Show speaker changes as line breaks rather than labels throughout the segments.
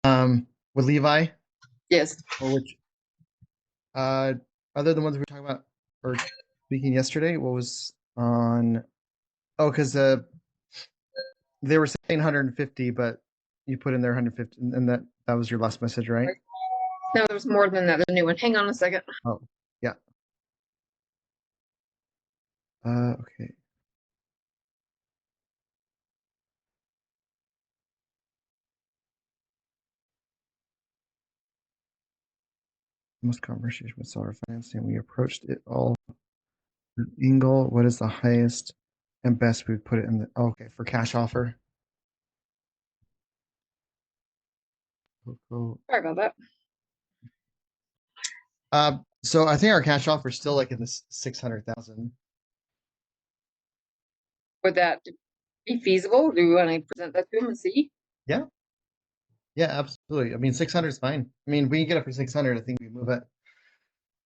With Levi,
Yes.
or which other than ones we were talking about or speaking yesterday, what was on? Oh, because they were saying 150, but you put in there 150, and that was your last message, right?
No, there's more than that. There's a new one. Hang on a second.
Oh, yeah. Okay. Most conversation with seller financing. We approached it all. Angle. What is the highest and best we would put it in the? Oh, okay, for cash offer.
Sorry about that.
So I think our cash offer is still like in the 600,000.
Would that be feasible? Do we want to present that to him and see?
Yeah, yeah, absolutely. I mean, 600 is fine. I mean, we can get it for 600. I think we move it,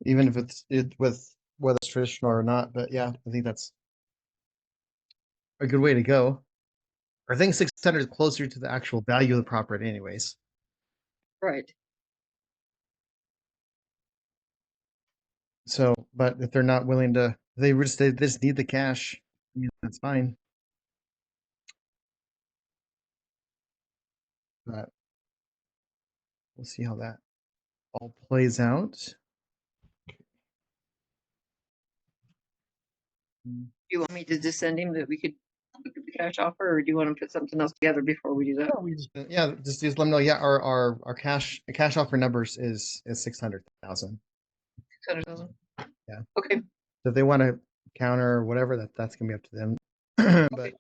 even if it's with whether it's traditional or not. But yeah, I think that's a good way to go. I think 600 is closer to the actual value of the property, anyways.
Right.
So, but if they're not willing to, they just need the cash. I mean, that's fine. But we'll see how that all plays out.
Do you want me to just send him that we could look at the cash offer, or do you want to put something else together before we do that?
No, just let them know. Yeah, our cash offer numbers is 600,000.
600,000.
Yeah.
Okay.
So if they want to counter or whatever, that's gonna be up to them. But
Okay.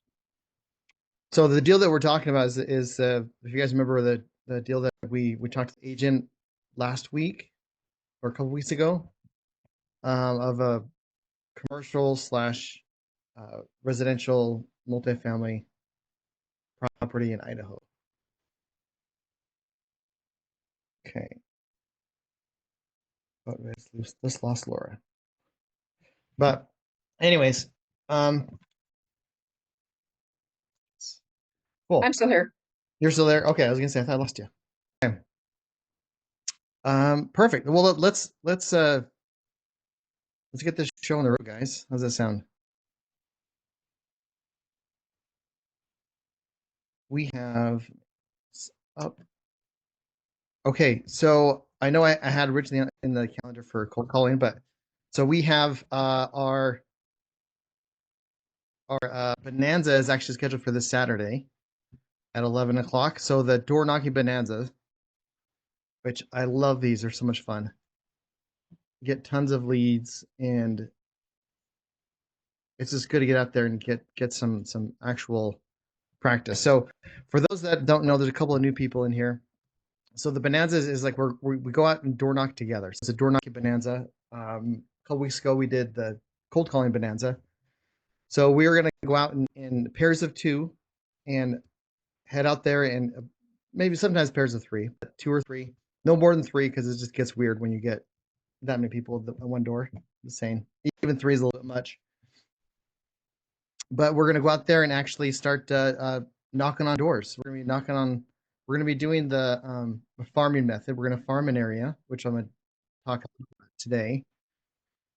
so the deal that we're talking about is if you guys remember the deal that we talked to the agent last week or a couple weeks ago, of a commercial slash residential multifamily property in Idaho. Okay. But let's lost Laura. But anyways, um, cool.
I'm still here.
You're still there. Okay, I was gonna say I thought I lost you. Okay. Perfect. Well, let's get this show on the road, guys. How's that sound? We have up. Okay, so I know I had originally in the calendar for cold calling, but so we have our bonanza is actually scheduled for this Saturday at 11 o'clock. So the door knocking bonanza, which I love these, they're so much fun. Get tons of leads, and it's just good to get out there and get some actual practice. So for those that don't know, there's a couple of new people in here. So the bonanza is like we go out and door knock together. So it's a door knocking bonanza. A couple weeks ago we did the cold calling bonanza. So we were gonna go out in pairs of two and head out there, and maybe sometimes pairs of three, but two or three, no more than three, because it just gets weird when you get that many people at one door. Just saying, even three is a little bit much. But we're gonna go out there and actually start knocking on doors. We're gonna be knocking on. We're gonna be doing the farming method. We're gonna farm an area, which I'm gonna talk about today.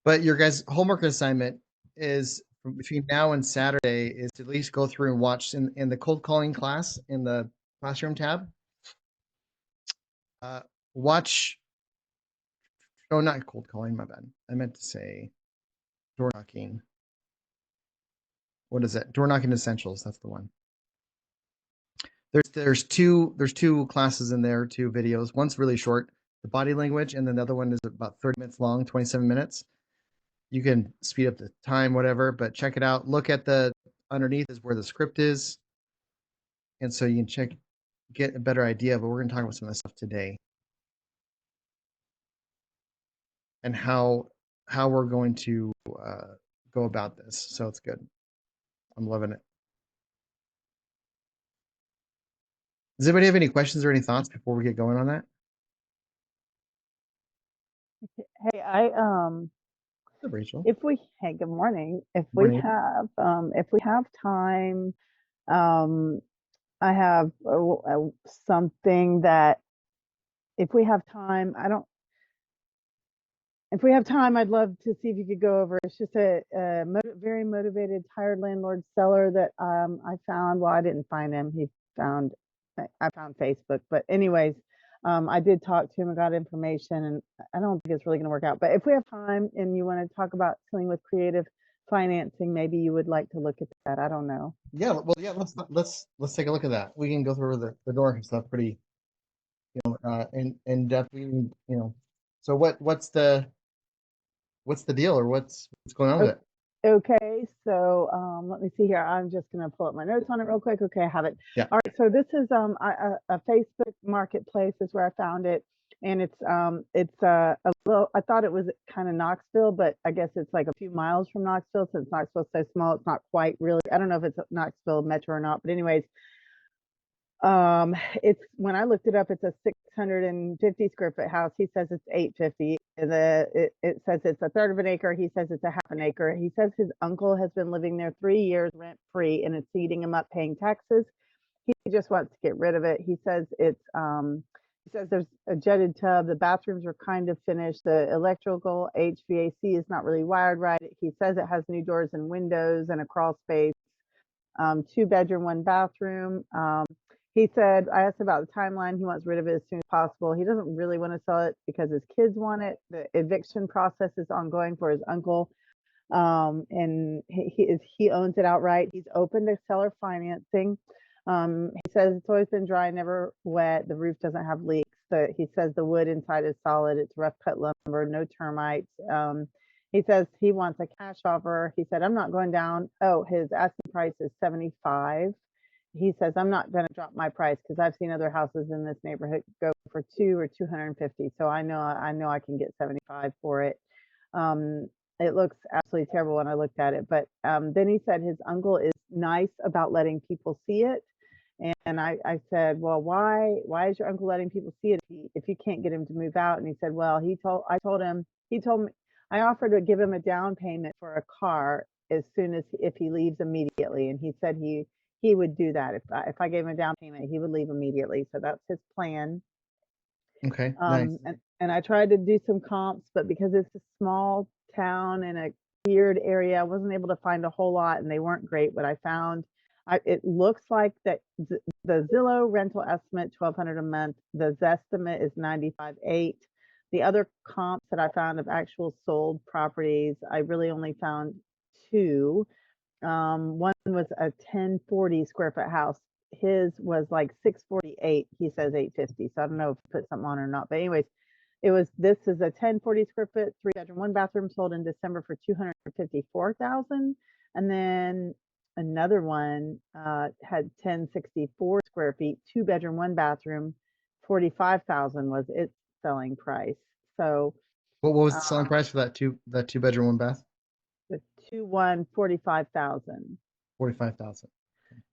But your guys' homework assignment is between now and Saturday is to at least go through and watch in the cold calling class in the classroom tab. Uh, watch. Oh, not cold calling. My bad. I meant to say door knocking. What is it? Door knocking essentials. That's the one. There's two classes in there, two videos. One's really short, the body language, and then the other one is about 30 minutes long, 27 minutes. You can speed up the time, whatever, but check it out. Look at the underneath is where the script is, and so you can get a better idea. But we're gonna talk about some of this stuff today and how we're going to go about this. So it's good. I'm loving it. Does anybody have any questions or any thoughts before we get going on that?
Hey,
Rachel.
if we, hey, good morning.
Morning.
If we have time, I have something that if we have time, if we have time, I'd love to see if you could go over. It's just a very motivated, tired landlord seller that I found. Well, I didn't find him. I found Facebook. But anyways, I did talk to him and got information, and I don't think it's really going to work out. But if we have time and you want to talk about something with creative financing, maybe you would like to look at that. I don't know.
Yeah, well, yeah, let's take a look at that. We can go through the door and stuff pretty, in depth. So what's the deal, or what's going on with it?
Okay, so let me see here. I'm just going to pull up my notes on it real quick. Okay, I have it.
Yeah.
All right, so this is a Facebook marketplace is where I found it, and it's a little. I thought it was kind of Knoxville, but I guess it's like a few miles from Knoxville. Since Knoxville's so small, it's not quite really. I don't know if it's Knoxville Metro or not, but anyways, it's when I looked it up, it's a 650 square foot house. He says it's 850. It says it's a third of an acre. He says it's a half an acre. He says his uncle has been living there 3 years rent free, and it's eating him up paying taxes. He just wants to get rid of it. He says there's a jetted tub. The bathrooms are kind of finished. The electrical HVAC is not really wired right. He says it has new doors and windows and a crawl space. 2 bedroom, 1 bathroom. He said, I asked about the timeline. He wants rid of it as soon as possible. He doesn't really want to sell it because his kids want it. The eviction process is ongoing for his uncle. And he owns it outright. He's open to seller financing. He says it's always been dry, never wet. The roof doesn't have leaks. He says the wood inside is solid. It's rough cut lumber, no termites. He says he wants a cash offer. He said, I'm not going down. Oh, his asking price is 75. He says, I'm not going to drop my price because I've seen other houses in this neighborhood go for 2 or 250. So I know I can get 75 for it. It looks absolutely terrible when I looked at it. But then he said his uncle is nice about letting people see it. And I said, well, why is your uncle letting people see it if you can't get him to move out? And he said, well, he told me, I offered to give him a down payment for a car as soon as if he leaves immediately. And he said he would do that. If I gave him a down payment, he would leave immediately. So that's his plan.
Okay, nice.
And I tried to do some comps, but because it's a small town in a weird area, I wasn't able to find a whole lot, and they weren't great. What I found, it looks like that the Zillow rental estimate $1,200 a month. The Zestimate is 95.8. The other comps that I found of actual sold properties, I really only found 2. One was a 1040 square foot house. His was like 648. He says 850. So I don't know if he put something on or not. But anyways, this is a 1040 square foot, 3 bedroom, 1 bathroom, sold in December for 254,000. And then another one had 1064 square feet, 2 bedroom, 1 bathroom, 45,000 was its selling price. So
What was the selling price for that two bedroom, 1 bath?
the 2-1 45,000.
45,000.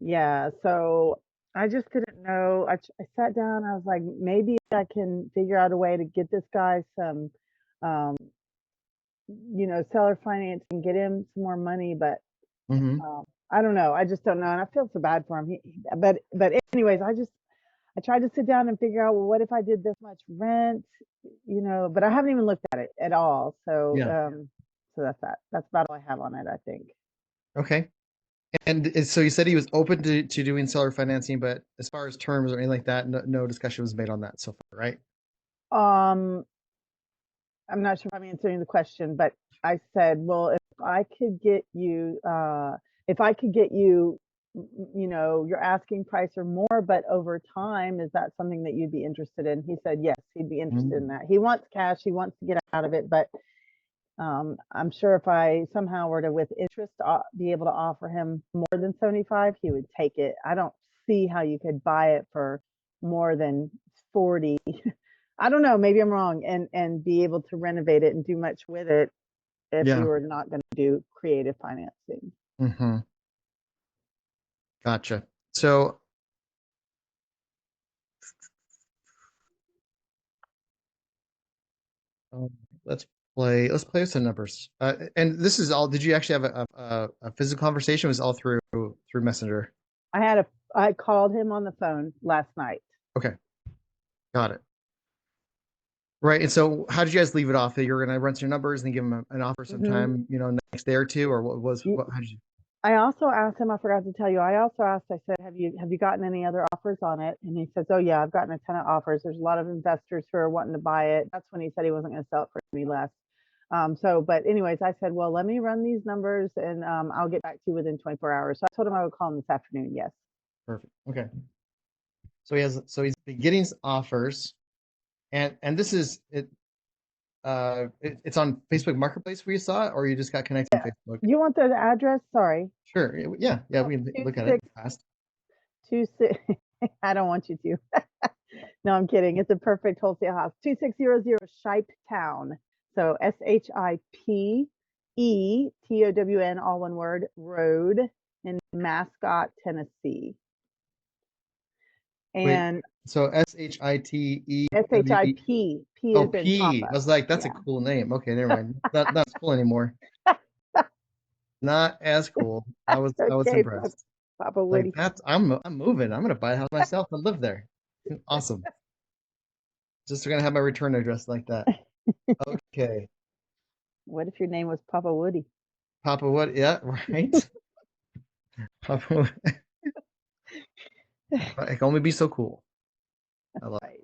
Yeah, so I just didn't know. I sat down. I was like, maybe I can figure out a way to get this guy some, um, seller financing, get him some more money. But
Mm-hmm.
I don't know. I just don't know, and I feel so bad for him. But anyways, I tried to sit down and figure out, well, what if I did this much rent? But I haven't even looked at it at all. So
Yeah.
so that's that. That's about all I have on it, I think.
Okay. And so you said he was open to doing seller financing, but as far as terms or anything like that, no discussion was made on that so far, right?
Um, I'm not sure if I'm answering the question, but I said, well, if I could get you, your asking price or more, but over time, is that something that you'd be interested in? He said, yes, he'd be interested in that. He wants cash. He wants to get out of it, but I'm sure if I somehow were to, with interest, be able to offer him more than 75, he would take it. I don't see how you could buy it for more than 40. I don't know, maybe I'm wrong, and be able to renovate it and do much with it if
Yeah.
we were not going to do creative financing.
Mm-hmm. Gotcha. So um, let's play with some numbers. And this is all. Did you actually have a physical conversation? Or was it all through Messenger?
I called him on the phone last night.
Okay, got it. Right. And so how did you guys leave it off? That you're gonna run your numbers and give him an offer
Mhm.
sometime, next day or two, or
Ye-
how did you?
I also asked him, I forgot to tell you, I also asked, I said, have you gotten any other offers on it? And he says, oh yeah, I've gotten a ton of offers. There's a lot of investors who are wanting to buy it. That's when he said he wasn't going to sell it for any less. But anyways, I said, well, let me run these numbers and I'll get back to you within 24 hours. So I told him I would call him this afternoon. Yes.
Perfect. Okay. So he's been getting offers, and this is it. It's on Facebook Marketplace where you saw it, or you just got connected on
Yeah.
Facebook?
You want the address? Sorry.
Sure. Yeah. Yeah.
Oh,
We can look at it
26
fast.
26. I don't want you to. No, I'm kidding. It's a perfect wholesale house. 2600 Shipe Town. So SHIPETOWN, all one word, Road in Mascot, Tennessee.
Wait.
And
So SHITEWE.
SHIP, P
Oh,
is in
P. I
Papa.
was like, that's a
Yeah.
cool name. Okay, never mind. Not as cool anymore. Not as cool. I was
Okay,
impressed.
Papa
Like
Woody.
I'm moving. I'm gonna buy a house myself and live there. Awesome. Just gonna have my return address like that. Okay.
What if your name was Papa Woody?
Papa what? Yeah, right. Papa, I can only be so cool. I love it.
Right.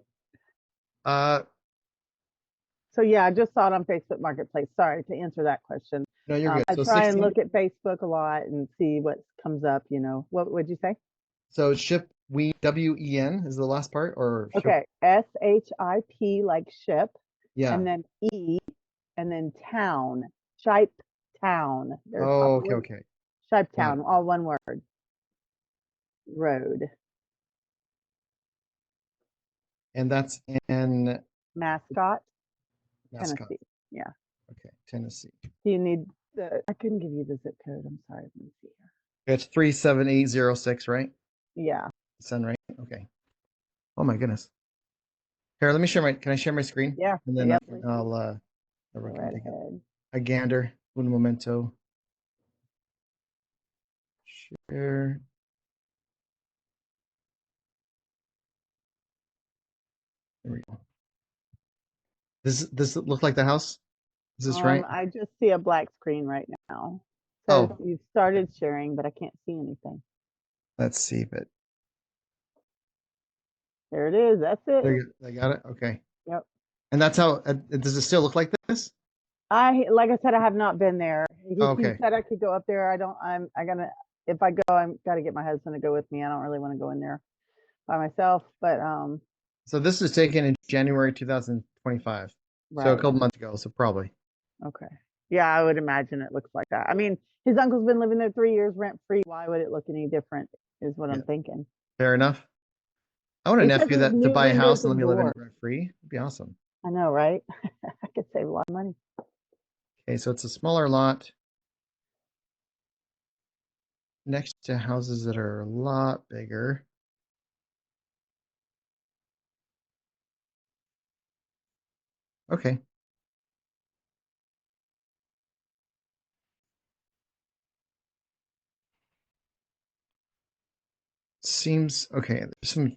Uh
So yeah, I just saw it on Facebook Marketplace. Sorry to answer that question.
no, you're good.
I
So
try and
16.
look at Facebook a lot and see what comes up. What would you say?
So ship we WEN is the last part or ship
Okay, SHIP like ship,
yeah.
and then E, and then town, Shipe Town. There's
Oh,
Papa
okay,
Woody.
okay.
Shipe
Got
Town,
it.
all one word. Road,
And that's in
Mascot,
Mascot.
Tennessee. Yeah.
Okay, Tennessee.
Do you need the? I couldn't give you the zip code. I'm sorry. Let me see
It's 37806, right?
here. Yeah.
Send right? Okay. Oh my goodness. Here, let me share can I share my screen?
Yeah.
And then
Yeah. Please do. Go
everyone can
right
take
ahead.
a gander. Un momento. Share. There we go. This look like the house? Is this right?
I just see a black screen right now. Says
Oh,
you've started sharing, but I can't see anything.
let's see, but
There it is. That's it.
there you, I got it. Okay.
Yep.
And that's how does it still look like this?
Like I said, I have not been there. He
Okay.
said I could go up there. I gotta, if I go, I'm gotta get my husband to go with me. I don't really want to go in there by myself, but
So this was taken in January 2025. So a
right.
couple months ago, so probably.
Okay. Yeah, I would imagine it looks like that. I mean, his uncle's been living there 3 years rent free. Why would it look any different? Is what I'm
Yeah.
thinking.
Fair enough. I want a
It says
nephew
there's
that to
new
buy a
windows
house and let
and
me live in it
doors.
rent free. It'd be awesome.
I know, right? I could save a lot of money.
Okay, so it's a smaller lot next to houses that are a lot bigger. Okay. Seems okay. There's some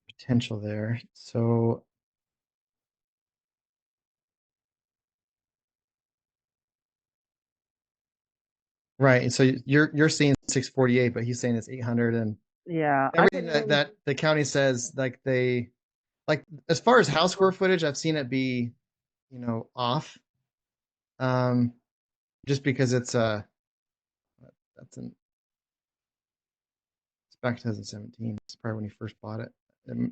potential there. So right. So you're seeing 648, but he's saying it's 800 and
Yeah, I
everything
couldn't even.
that the county says like as far as house square footage, I've seen it be, off. Um just because that's an it's back to 2017. It's probably when he first bought it.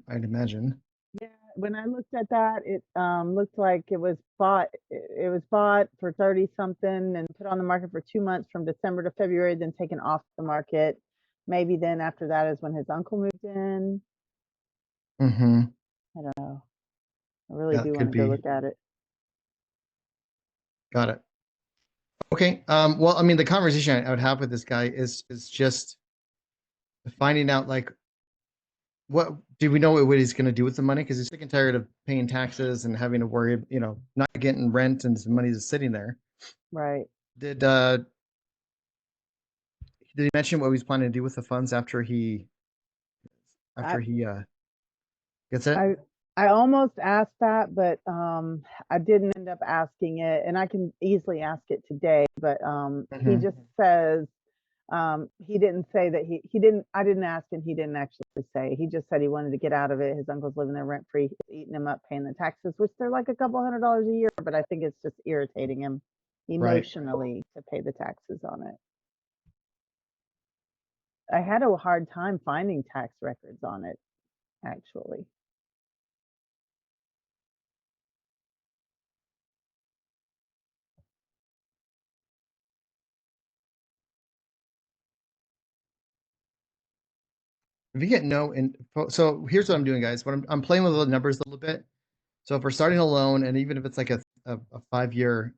I'd imagine.
Yeah, when I looked at that, it looked like it was bought. It was bought for 30 something and put on the market for 2 months from December to February, then taken off the market. Maybe then after that is when his uncle moved in.
Mm-hmm.
I don't know. I really
That
do want
could
to go
be.
look at it.
Got it. Okay. Well, I mean, the conversation I would have with this guy is just finding out like what do we know what he's going to do with the money because he's sick and tired of paying taxes and having to worry, not getting rent and some money is sitting there.
Right.
Did uh did he mention what he's planning to do with the funds after he
I
gets it?
I I almost asked that, but I didn't end up asking it, and I can easily ask it today. But he
Mhm.
just says he didn't say that he didn't. I didn't ask, and he didn't actually say. He just said he wanted to get out of it. His uncle's living there rent free, eating him up, paying the taxes, which they're like a couple $100 a year. But I think it's just irritating him
Right.
emotionally to pay the taxes on it. I had a hard time finding tax records on it, actually.
If you get no info, so here's what I'm doing, guys. I'm playing with the numbers a little bit. So if we're starting a loan, and even if it's like a 5-year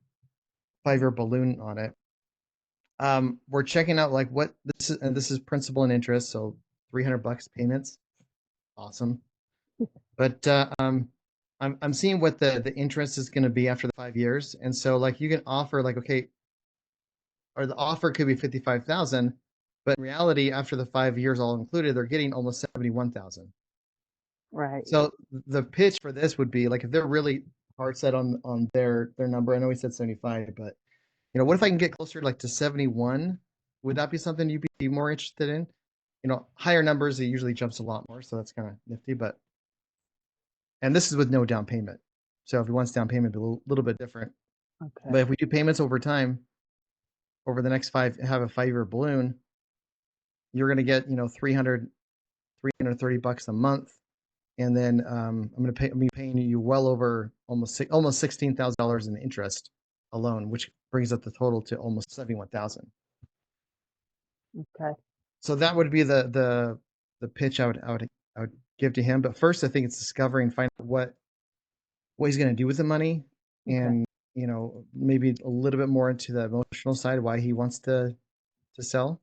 balloon on it, we're checking out like what this is, and this is principal and interest, so $300 payments. Awesome. But I'm seeing what the interest is going to be after the 5 years, and so like you can offer like, okay, or the offer could be 55,000, but in reality, after the 5 years all included, they're getting almost 71,000.
Right.
So the pitch for this would be like if they're really hard set on their number. I know we said 75, but what if I can get closer like to 71? Would that be something you'd be more interested in? Higher numbers, it usually jumps a lot more, so that's kind of nifty. And this is with no down payment. So if he wants down payment, it'd be a little bit different. But
Okay.
if we do payments over time, over the next have a 5-year balloon, you're going to get, 330 bucks a month. And then I'm be paying you well over almost $16,000 in interest alone, which brings up the total to almost 71,000.
Okay.
So that would be the pitch I would give to him. But first, I think it's discovering, find out what he's going to do with the money,
Okay.
and maybe a little bit more into the emotional side, why he wants to sell.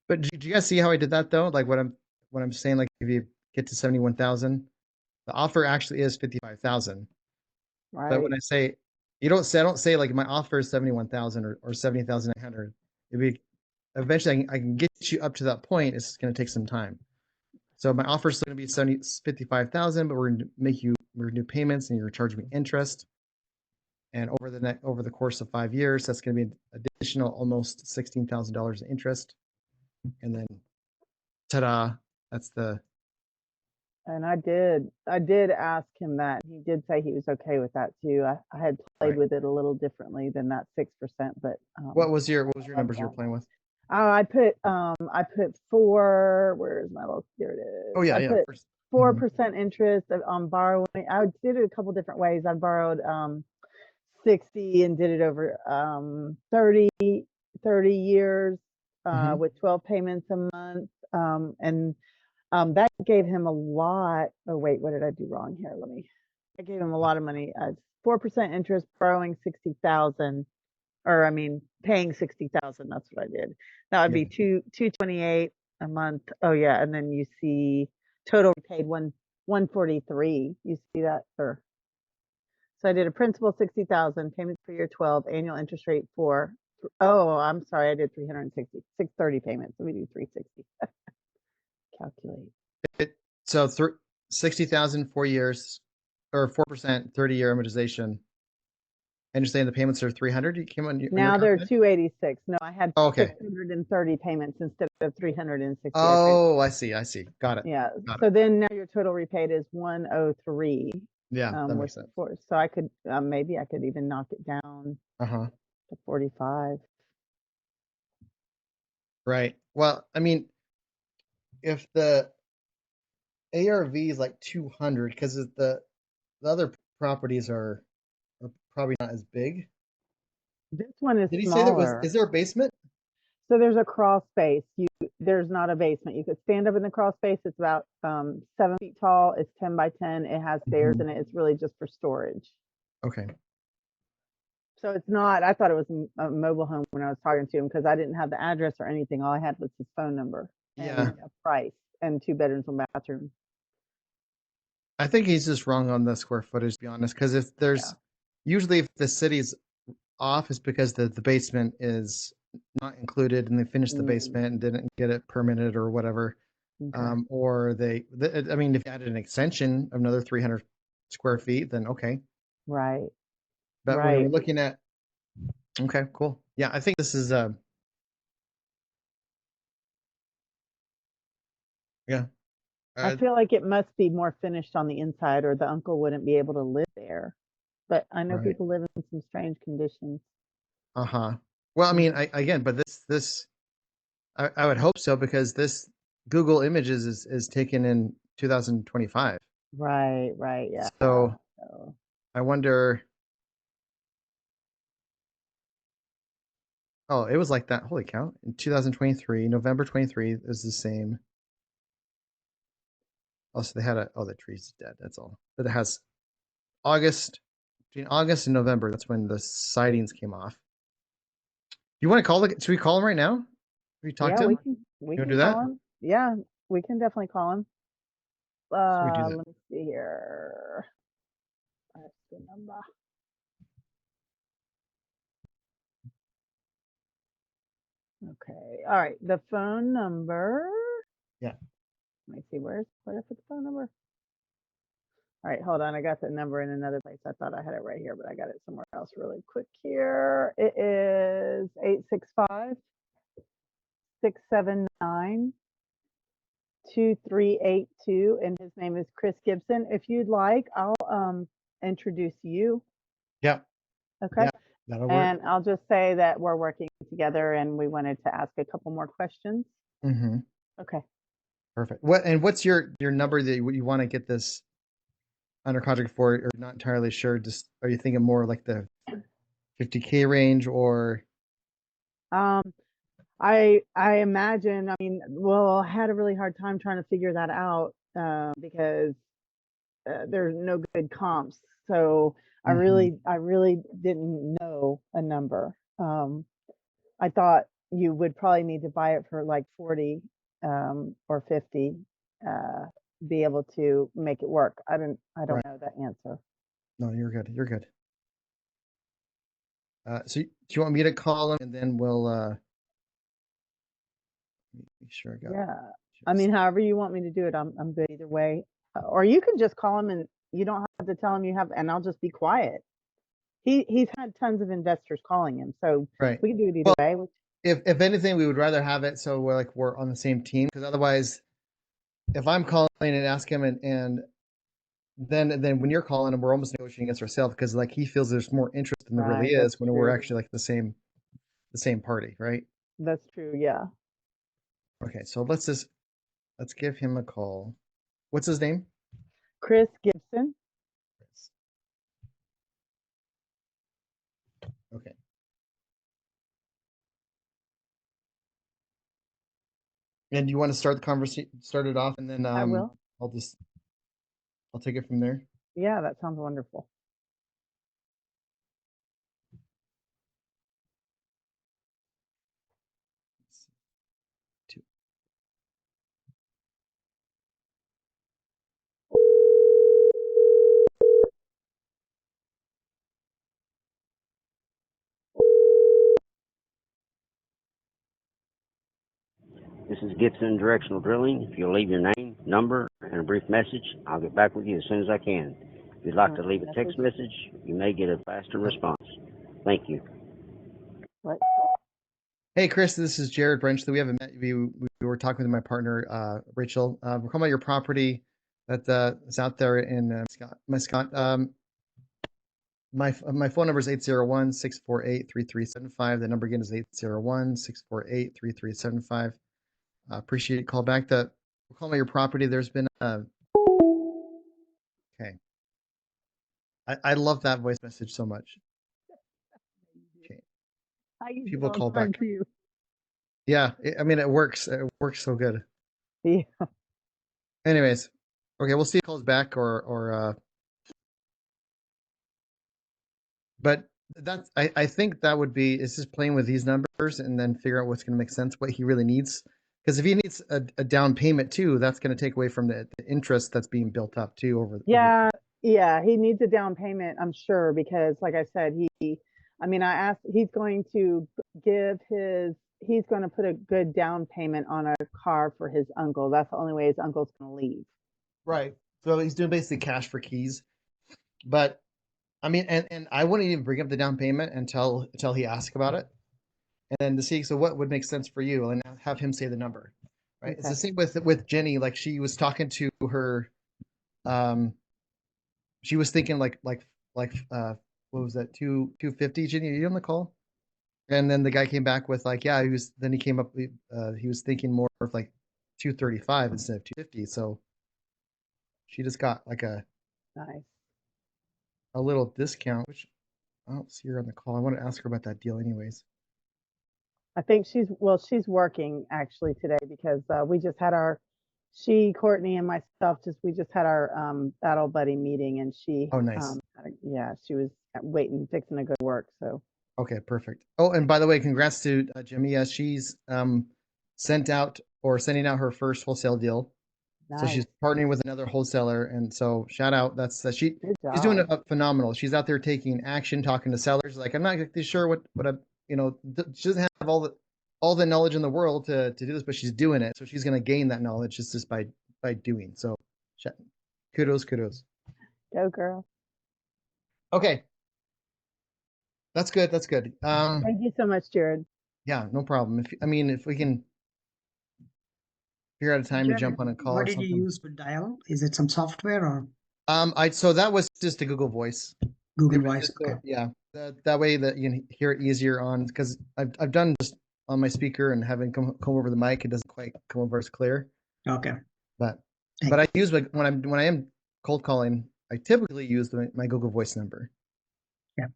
But did you guys see how I did that though? Like what I'm saying, like if you get to 71,000, the offer actually is 55,000. But when
Right.
I say I don't say like my offer is 71,000 or 70,900. It'd be eventually I can get you up to that point. It's going to take some time. So my offer is going to be 55,000, but we're going to do payments, and you're charging me interest. And over the course of 5 years, that's going to be an additional almost $16,000 in interest. And then, ta-da! That's the
And I did ask him that. He did say he was okay with that too. I had played
right.
with it a little differently than that 6%, but
What was your
I love
numbers you were
that.
playing with?
I put four. Where's my little? Here it
Oh
is.
yeah,
I
yeah.
put
First.
4% interest on borrowing. I did it a couple different ways. I borrowed 60 and did it over 30 years
Mhm.
with 12 payments a month. And that gave him a lot. Oh wait, what did I do wrong here? I gave him a lot of money. 4% interest, borrowing 60,000, or I mean, paying 60,000. That's what I did. That would
Yeah.
be 228 a month. Oh yeah, and then you see total paid 143. You see that, or so I did a principal 60,000, payments per year 12, annual interest rate 4. Oh, I'm sorry, I did 360, 630 payments. Let me do 360. Calculate.
So 60,000 4 years, or 4%, 30-year amortization. And you're saying the payments are 300? You came on your
Now they're
calculator?
286. No, I had
Oh, okay.
630 payments instead of 360.
Oh, I see. I see. Got it.
Yeah.
Got it.
So then now your total repaid is 103
Yeah, that
with
makes sense.
4. So I could maybe I could even knock it down
Uh-huh.
to 45.
Right. Well, I mean, if the ARV is like 200, because the other properties are probably not as big.
This one is
Did he say
smaller.
is there a basement?
So there's a crawl space. There's not a basement. You could stand up in the crawl space. It's about 7 feet tall. It's 10 by 10. It has stairs in it. It's really just for storage.
Okay.
So it's not. I thought it was a mobile home when I was talking to him because I didn't have the address or anything. All I had was his phone number
Yeah.
and a price and 2 bedrooms, 1 bathroom.
I think he's just wrong on the square footage, to be honest, because
Yeah.
usually if the city's off, it's because the basement is not included and they finished the
Mm,
basement and didn't get it permitted or whatever.
okay.
Or I mean, if you added an extension of another square feet, then okay.
Right.
But when we're
Right.
looking at, okay, cool. Yeah, I think this is yeah.
I feel like it must be more finished on the inside, or the uncle wouldn't be able to live there. But I know
Right.
people live in some strange conditions.
Uh-huh. Well, I mean,
Mhm.
again, but this I would hope so because this Google Images is taken in 2025.
Right, right, yeah.
So
So,
I wonder. Oh, it was like that. Holy cow! In 2023, November 23 is the same. Also, they had a. Oh, the tree's dead. That's all. But it has August, between August and November. That's when the sightings came off. You want to call it? Should we call him right now? We talk
yeah,
to him.
we
You want to
can
do
call
that?
him. Yeah, we can definitely call him.
So we do that.
Let me see here. That's the number. Okay. All right. The phone number.
Yeah.
Let me see. Where did I put the phone number? All right, hold on. I got the number in another place. I thought I had it right here, but I got it somewhere else really quick here. It is 865 679 2382, and his name is Chris Gibson. If you'd like, I'll introduce you.
Yeah.
Okay.
Yeah. That'll work.
And I'll just say that we're working together and we wanted to ask a couple more questions.
Mm-hmm.
Okay.
Perfect. What's your number that you want to get this under contract for? Or not entirely sure. Just are you thinking more like the 50K range or?
Um, I imagine, I mean, well, I had a really hard time trying to figure that out because there's no good comps. So
Mhm.
I really didn't know a number. I thought you would probably need to buy it for like 40 or 50, uh, be able to make it work. I don't
Right.
know that answer.
No, you're good. You're good. So do you want me to call him and then we'll make sure I got
Yeah. I
just
mean, however you want me to do it, I'm good either way. Or you can just call him and you don't have to tell him you have, and I'll just be quiet. He's had tons of investors calling him, so
right.
we can do it either
Well,
way.
if anything, we would rather have it so we're on the same team because otherwise, if I'm calling and ask him and then when you're calling him, we're almost negotiating against ourselves because like he feels there's more interest than there really
Right, that's
is when we're
true.
actually like the same party, right?
That's true. Yeah.
Okay, so let's give him a call. What's his name?
Chris Gibson.
Okay. And do you want to start the conversation, start it off, and then
I will.
I'll just I'll take it from there.
Yeah, that sounds wonderful.
Two.
This is Gibson Directional Drilling. If you'll leave your name, number, and a brief message, I'll get back with you as soon as I can. If you'd like to leave a text message, you may get a faster response. Thank you.
What?
Hey, Chris, this is Jared Brenchley. We haven't met you. We were talking with my partner, Rachel. We're calling about your property that is out there in Scott. My phone number is 801-648-3375. The number again is 801-648-3375. Appreciate it. Call back. We're calling about your property. There's been okay. I love that voice message so much. Okay.
I use it
People
all the
call
time
back.
too.
Yeah, I mean it works. It works so good.
Yeah.
Anyways, okay, we'll see if he calls back or but that's I think that would be is just playing with these numbers and then figure out what's going to make sense, what he really needs. Because if he needs a down payment too, that's going to take away from the interest that's being built up too over.
Yeah, yeah, he needs a down payment, I'm sure, because like I said, I mean, I asked, he's going to put a good down payment on a car for his uncle. That's the only way his uncle's going to leave.
Right. So he's doing basically cash for keys. But I mean, and I wouldn't even bring up the down payment until he asked about it, and then to see so what would make sense for you, and have him say the number, right? It's the
Okay.
same with Jenny. Like she was talking to her, um, she was thinking like what was that 250? Jenny, are you on the call? And then the guy came back with like, yeah, he was. Then he came up, he was thinking more of like 235 instead of 250. So she just got like
Nice.
a little discount, which I don't see her on the call. I want to ask her about that deal anyways.
I think she's working actually today because we just had Courtney and myself we just had our battle buddy meeting and
Oh, nice.
yeah, she was waiting, fixing to go to work. So
Okay, perfect. Oh, and by the way, congrats to Jimmy. Yeah, she's sending out her first wholesale deal. So
nice.
she's partnering with another wholesaler, and so shout out.
Good
she's doing
job.
a phenomenal. She's out there taking action, talking to sellers. Like I'm not exactly sure what I she doesn't have all the knowledge in the world to do this, but she's doing it. So she's going to gain that knowledge just by doing. So kudos.
Go girl.
Okay, that's good. That's good.
Thank you so much, Jared.
Yeah, no problem. If we can figure out a time to jump
Jared,
on a call
what
or
did you
something.
use for dial? Is it some software or
So that was just a Google Voice.
Google
It was
Voice?
just
Okay.
yeah. That way that you can hear it easier on because I've done just on my speaker and having come over the mic, it doesn't quite come over as clear.
Okay.
But
Thank
I use when I am cold calling, I typically use my Google Voice number.
Yeah.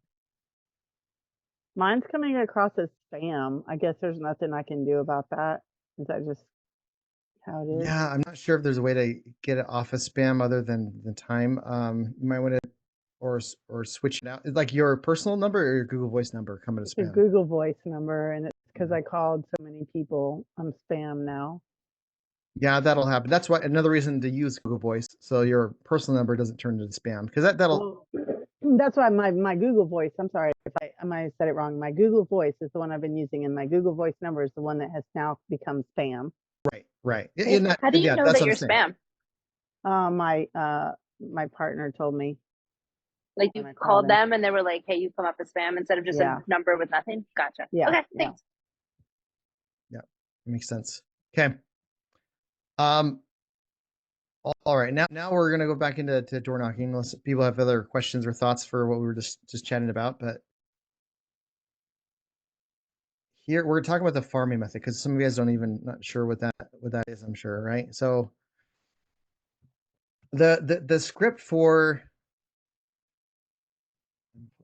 Mine's coming across as spam. I guess there's nothing I can do about that. Is that just how it is?
Yeah, I'm not sure if there's a way to get it off of spam other than the time. You might want to or switch it out. It's like your personal number or your Google Voice number coming to
It's a
spam.
Google Voice number, and it's because
Yeah.
I called so many people. I'm spam now.
Yeah, that'll happen. That's why another reason to use Google Voice so your personal number doesn't turn into spam because that'll
That's why my Google Voice. I'm sorry if I might have said it wrong. My Google Voice is the one I've been using, and my Google Voice number is the one that has now become spam.
right.
How do you know
That's
that
what
you're
I'm saying.
spam?
My partner told me.
Like
when
you
I
called
in.
them and they were like, "Hey, you come up as spam" instead of just
Yeah.
a number with nothing. Gotcha.
Yeah.
Okay,
Yeah.
thanks.
Yeah, makes sense. Okay. Um. All right. Now we're gonna go back into door knocking unless people have other questions or thoughts for what we were just chatting about. But here we're talking about the farming method because some of you guys don't even not sure what that is. I'm sure, right? So the script for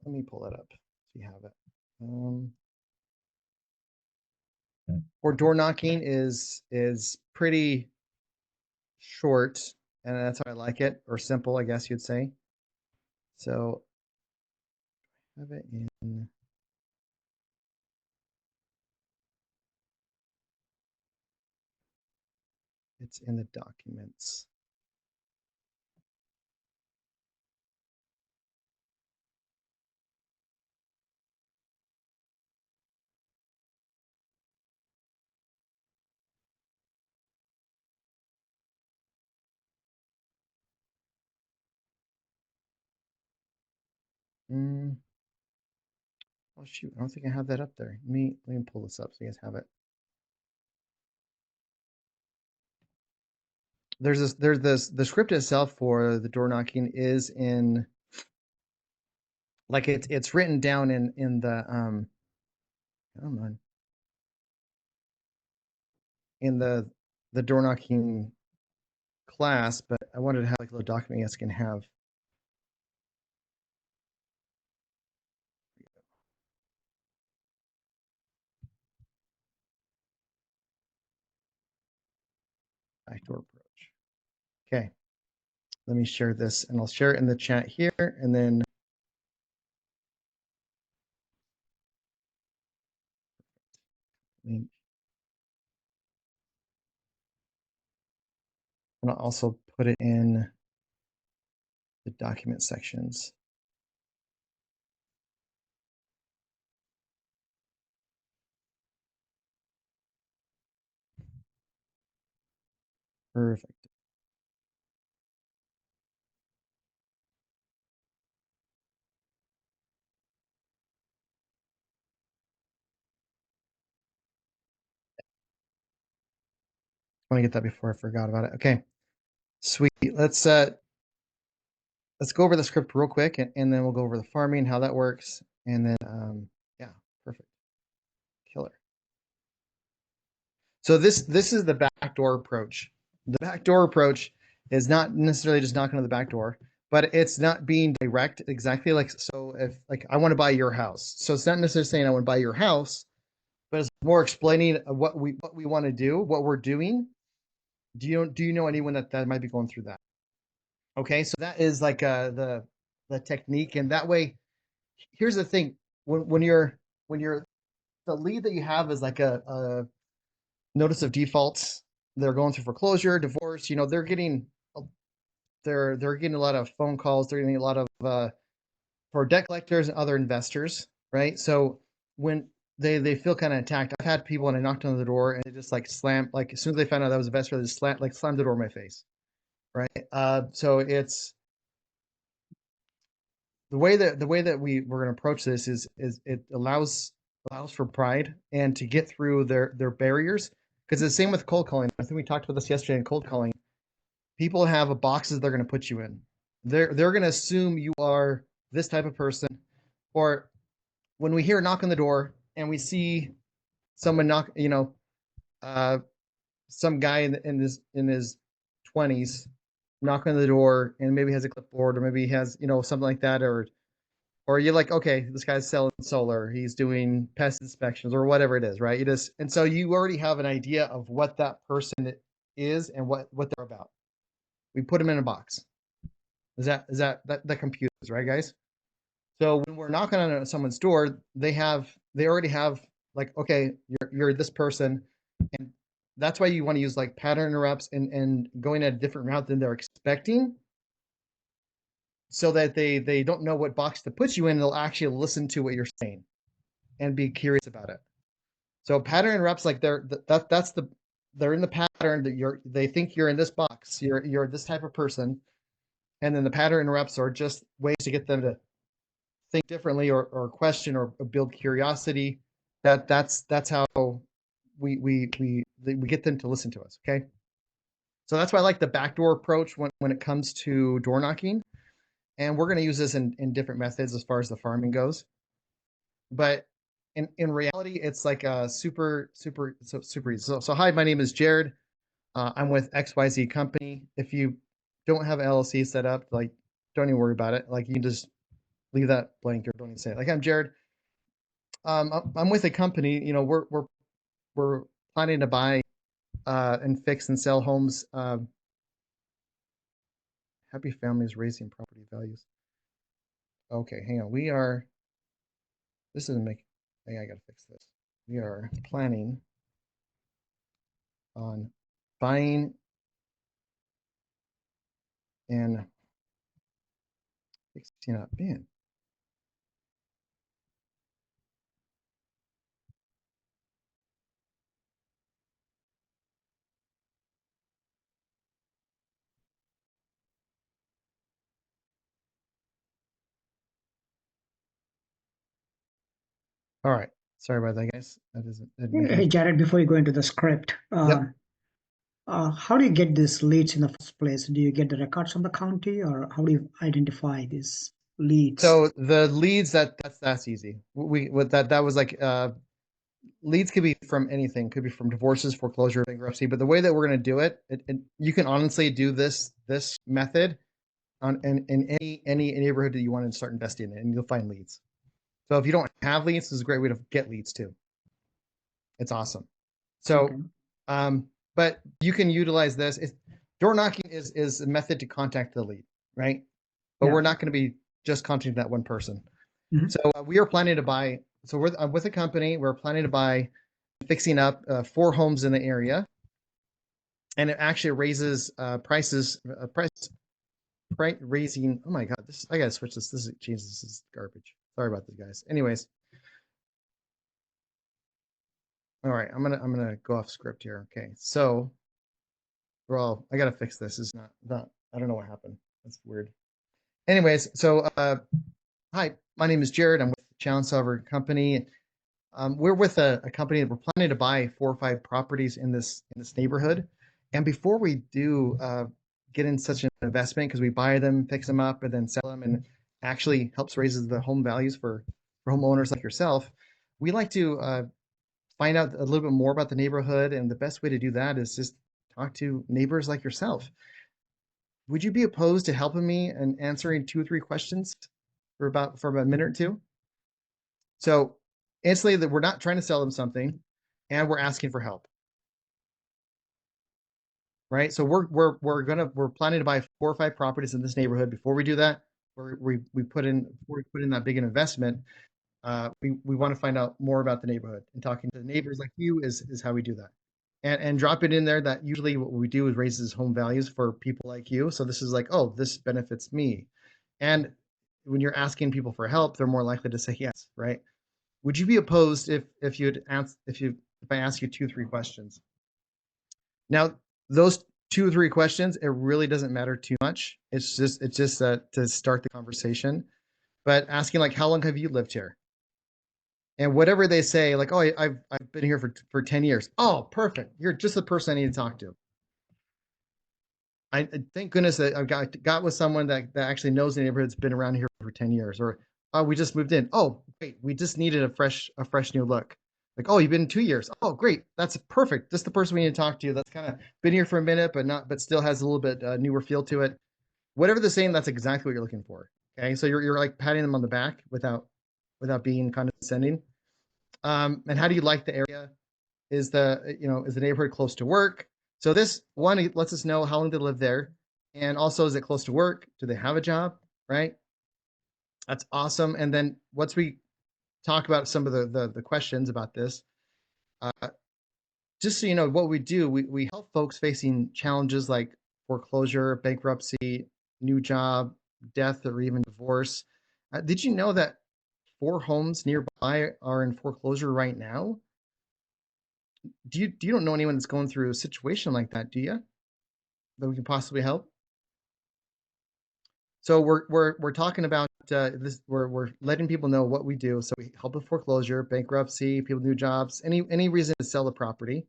let me pull it up so you have it. For door knocking is pretty short, and that's how I like it, or simple, I guess you'd say. So have it in. It's in the documents. Mm, oh shoot, I don't think I have that up there. Let me pull this up so you guys have it. There's the script itself for the door knocking is in like it's written down in the come on in the door knocking class, but I wanted to have like a little document you guys can have. Backdoor approach. Okay, let me share this and I'll share it in the chat here and then link. And I'll also put it in the document sections. Perfect. want to get that before I forgot about it. Okay, sweet. Let's go over the script real quick, and then we'll go over the farming, how that works, and then yeah, perfect, killer. So this is the backdoor approach. The backdoor approach is not necessarily just knocking on the back door, but it's not being direct exactly like, so if like I want to buy your house, so it's not necessarily saying I want to buy your house, but it's more explaining what we want to do, what we're doing. Do you know anyone that might be going through that? Okay, so that is like the technique, and that way, here's the thing: when you're the lead that you have is like a notice of defaults. They're going through foreclosure, divorce. You know, they're getting a lot of phone calls. They're getting a lot of for debt collectors and other investors, right? So when they feel kind of attacked, I've had people when I knocked on the door and they just like slam, like as soon as they found out that was an investor, they just slammed the door in my face, right? So it's the way that we're going to approach this is it allows for pride and to get through their barriers, because it's the same with cold calling. I think we talked about this yesterday in cold calling. People have a boxes they're going to put you in. They're going to assume you are this type of person, or when we hear a knock on the door and we see someone knock, uh, some guy in his 20s knock on the door and maybe has a clipboard, or maybe he has something like that, or you're like, okay, this guy's selling solar, he's doing pest inspections or whatever it is, right? You just, and so you already have an idea of what that person is and what they're about. We put them in a box. Is that computers, right, guys? So when we're knocking on someone's door, they already have, like, okay, you're this person, and that's why you want to use like pattern interrupts and going at a different route than they're expecting, so that they don't know what box to put you in. They'll actually listen to what you're saying and be curious about it. So pattern interrupts, like they're in the pattern that they think you're in this box, you're this type of person, and then the pattern interrupts are just ways to get them to think differently, or question, or build curiosity. That's how we get them to listen to us. Okay, so that's why I like the backdoor approach when it comes to door knocking, and we're going to use this in different methods as far as the farming goes. But in reality, it's like a super easy. So hi, my name is Jared. I'm with XYZ company. If you don't have an LLC set up, like, don't even worry about it. Like, you can just leave that blank, or don't even say it. Like, I'm Jared. I'm with a company. We're planning to buy and fix and sell homes. Happy families raising property values. Okay, hang on. This isn't making. I gotta fix this. We are planning on buying and fixing up. Man. All right. Sorry about that, guys. Didn't make
Hey,
any.
Jared, before you go into the script,
Yep.
how do you get these leads in the first place? Do you get the records from the county, or how do you identify these leads?
So the leads, that's easy. That was like leads could be from anything. Could be from divorces, foreclosure, bankruptcy. But the way that we're going to do it, you can honestly do this method in any neighborhood that you want to start investing in, and you'll find leads. So if you don't have leads, this is a great way to get leads too. It's awesome. So,
Okay.
But you can utilize this. Door knocking is a method to contact the lead, right? But
Yeah.
we're not going to be just contacting that one person.
Mhm.
So we are planning to buy. So I'm with a company. We're planning to buy, fixing up 4 homes in the area, and it actually raises prices. Price raising. Oh my God! I gotta switch this. This is garbage. Sorry about this, guys. Anyways, all right. I'm gonna go off script here. Okay, so I gotta fix this. It's not. I don't know what happened. That's weird. Anyways, so hi, my name is Jared. I'm with Challenge Solver Company. We're with a company that we're planning to buy 4 or 5 properties in this neighborhood, And before we do get in such an investment, because we buy them, fix them up, and then sell them, and actually helps raises the home values for homeowners like yourself, we like to find out a little bit more about the neighborhood. And the best way to do that is just talk to neighbors like yourself. Would you be opposed to helping me and answering 2 or 3 questions for about a minute or two? So instantly that we're not trying to sell them something, and we're asking for help. Right? So we're planning to buy 4 or 5 properties in this neighborhood. Before we do that, we put in that big an investment. We want to find out more about the neighborhood, and talking to neighbors like you is how we do that. And drop it in there that usually what we do is raises home values for people like you. So this is like, oh, this benefits me. And when you're asking people for help, they're more likely to say yes, right? Would you be opposed if you'd ask if I ask you 2 or 3 questions? Now, those 2 or 3 questions, it really doesn't matter too much. It's just to start the conversation. But asking like, how long have you lived here? And whatever they say, like, oh, I've been here for 10 years. Oh, perfect. You're just the person I need to talk to. I thank goodness that I've got with someone that actually knows the neighborhood, that's been around here for 10 years. Or, oh, we just moved in. Oh, great. We just needed a fresh new look. Like, oh, you've been 2 years. Oh, great. That's perfect. Just the person we need to talk to. That's kind of been here for a minute, but still has a little bit newer feel to it. Whatever they're saying, that's exactly what you're looking for. Okay, so you're like patting them on the back without being condescending. And how do you like the area? Is the neighborhood close to work? So this one lets us know how long they live there, and also is it close to work? Do they have a job? Right. That's awesome. And then once we talk about some of the questions about this, uh, just so you know what we do, we help folks facing challenges like foreclosure, bankruptcy, new job, death, or even divorce. Did you know that 4 homes nearby are in foreclosure right now? Do you don't know anyone that's going through a situation like that, do you? That we can possibly help? So we're talking about this. We're letting people know what we do. So we help with foreclosure, bankruptcy, people new jobs, any reason to sell the property.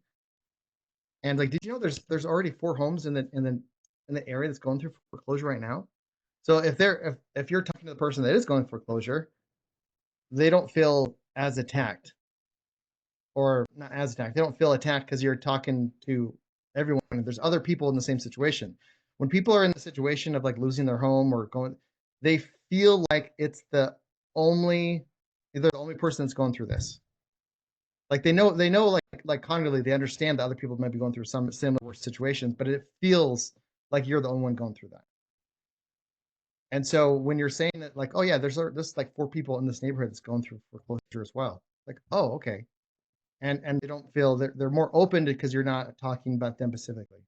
And like, did you know there's already 4 homes in the area that's going through foreclosure right now? So if you're talking to the person that is going foreclosure, they don't feel as attacked, or not as attacked. They don't feel attacked because you're talking to everyone. There's other people in the same situation. When people are in the situation of like losing their home or going, they feel like it's they're the only person that's going through this. Like they know like cognitively they understand that other people might be going through some similar situations, but it feels like you're the only one going through that. And so when you're saying that, like, oh yeah, there's like 4 people in this neighborhood that's going through foreclosure as well. Like, oh, okay. And they don't feel they're more open to, because you're not talking about them specifically.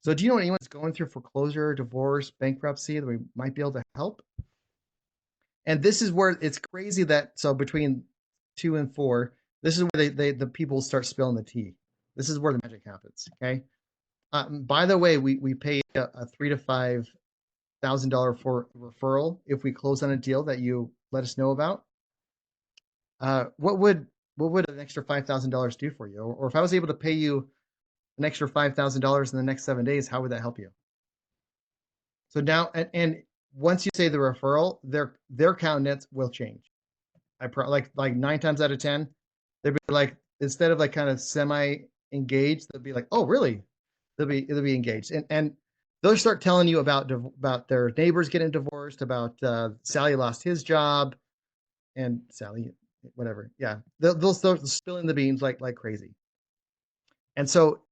So do you know anyone that's going through foreclosure, divorce, bankruptcy that we might be able to help? And this is where it's crazy that so between 2 and 4, this is where the people start spilling the tea. This is where the magic happens. Okay. By the way, we pay a $3,000 to $5,000 for referral if we close on a deal that you let us know about. What would an extra $5,000 do for you? Or if I was able to pay you an extra $5,000 in the next 7 days, how would that help you? So now, and once you say the referral, their countenance will change. Like 9 times out of 10, they'll be like, instead of like kind of semi engaged, they'll be like, oh really? They'll be engaged, and they'll start telling you about their neighbors getting divorced, about Sally lost his job, and Sally, whatever. Yeah, they'll start spilling the beans like crazy. And so,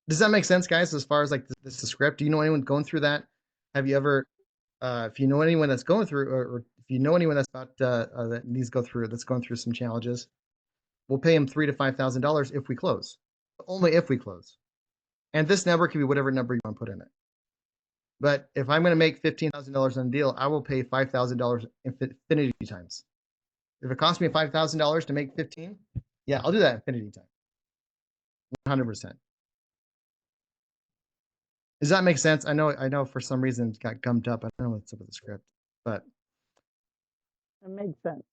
does that make sense, guys? As far as like the script, do you know anyone going through that? Have you ever, if you know anyone that's going through, or if you know anyone that's about that needs to go through, that's going through some challenges, we'll pay them $3,000 to $5,000 if we close, only if we close. And this number can be whatever number you want to put in it. But if I'm going to make $15,000 on a deal, I will pay $5,000 infinity times. If it costs me $5,000 to make 15, yeah, I'll do that infinity time. 100%. Does that make sense? I know for some reason it got gummed up. I don't know what's up with the script, but
It makes sense.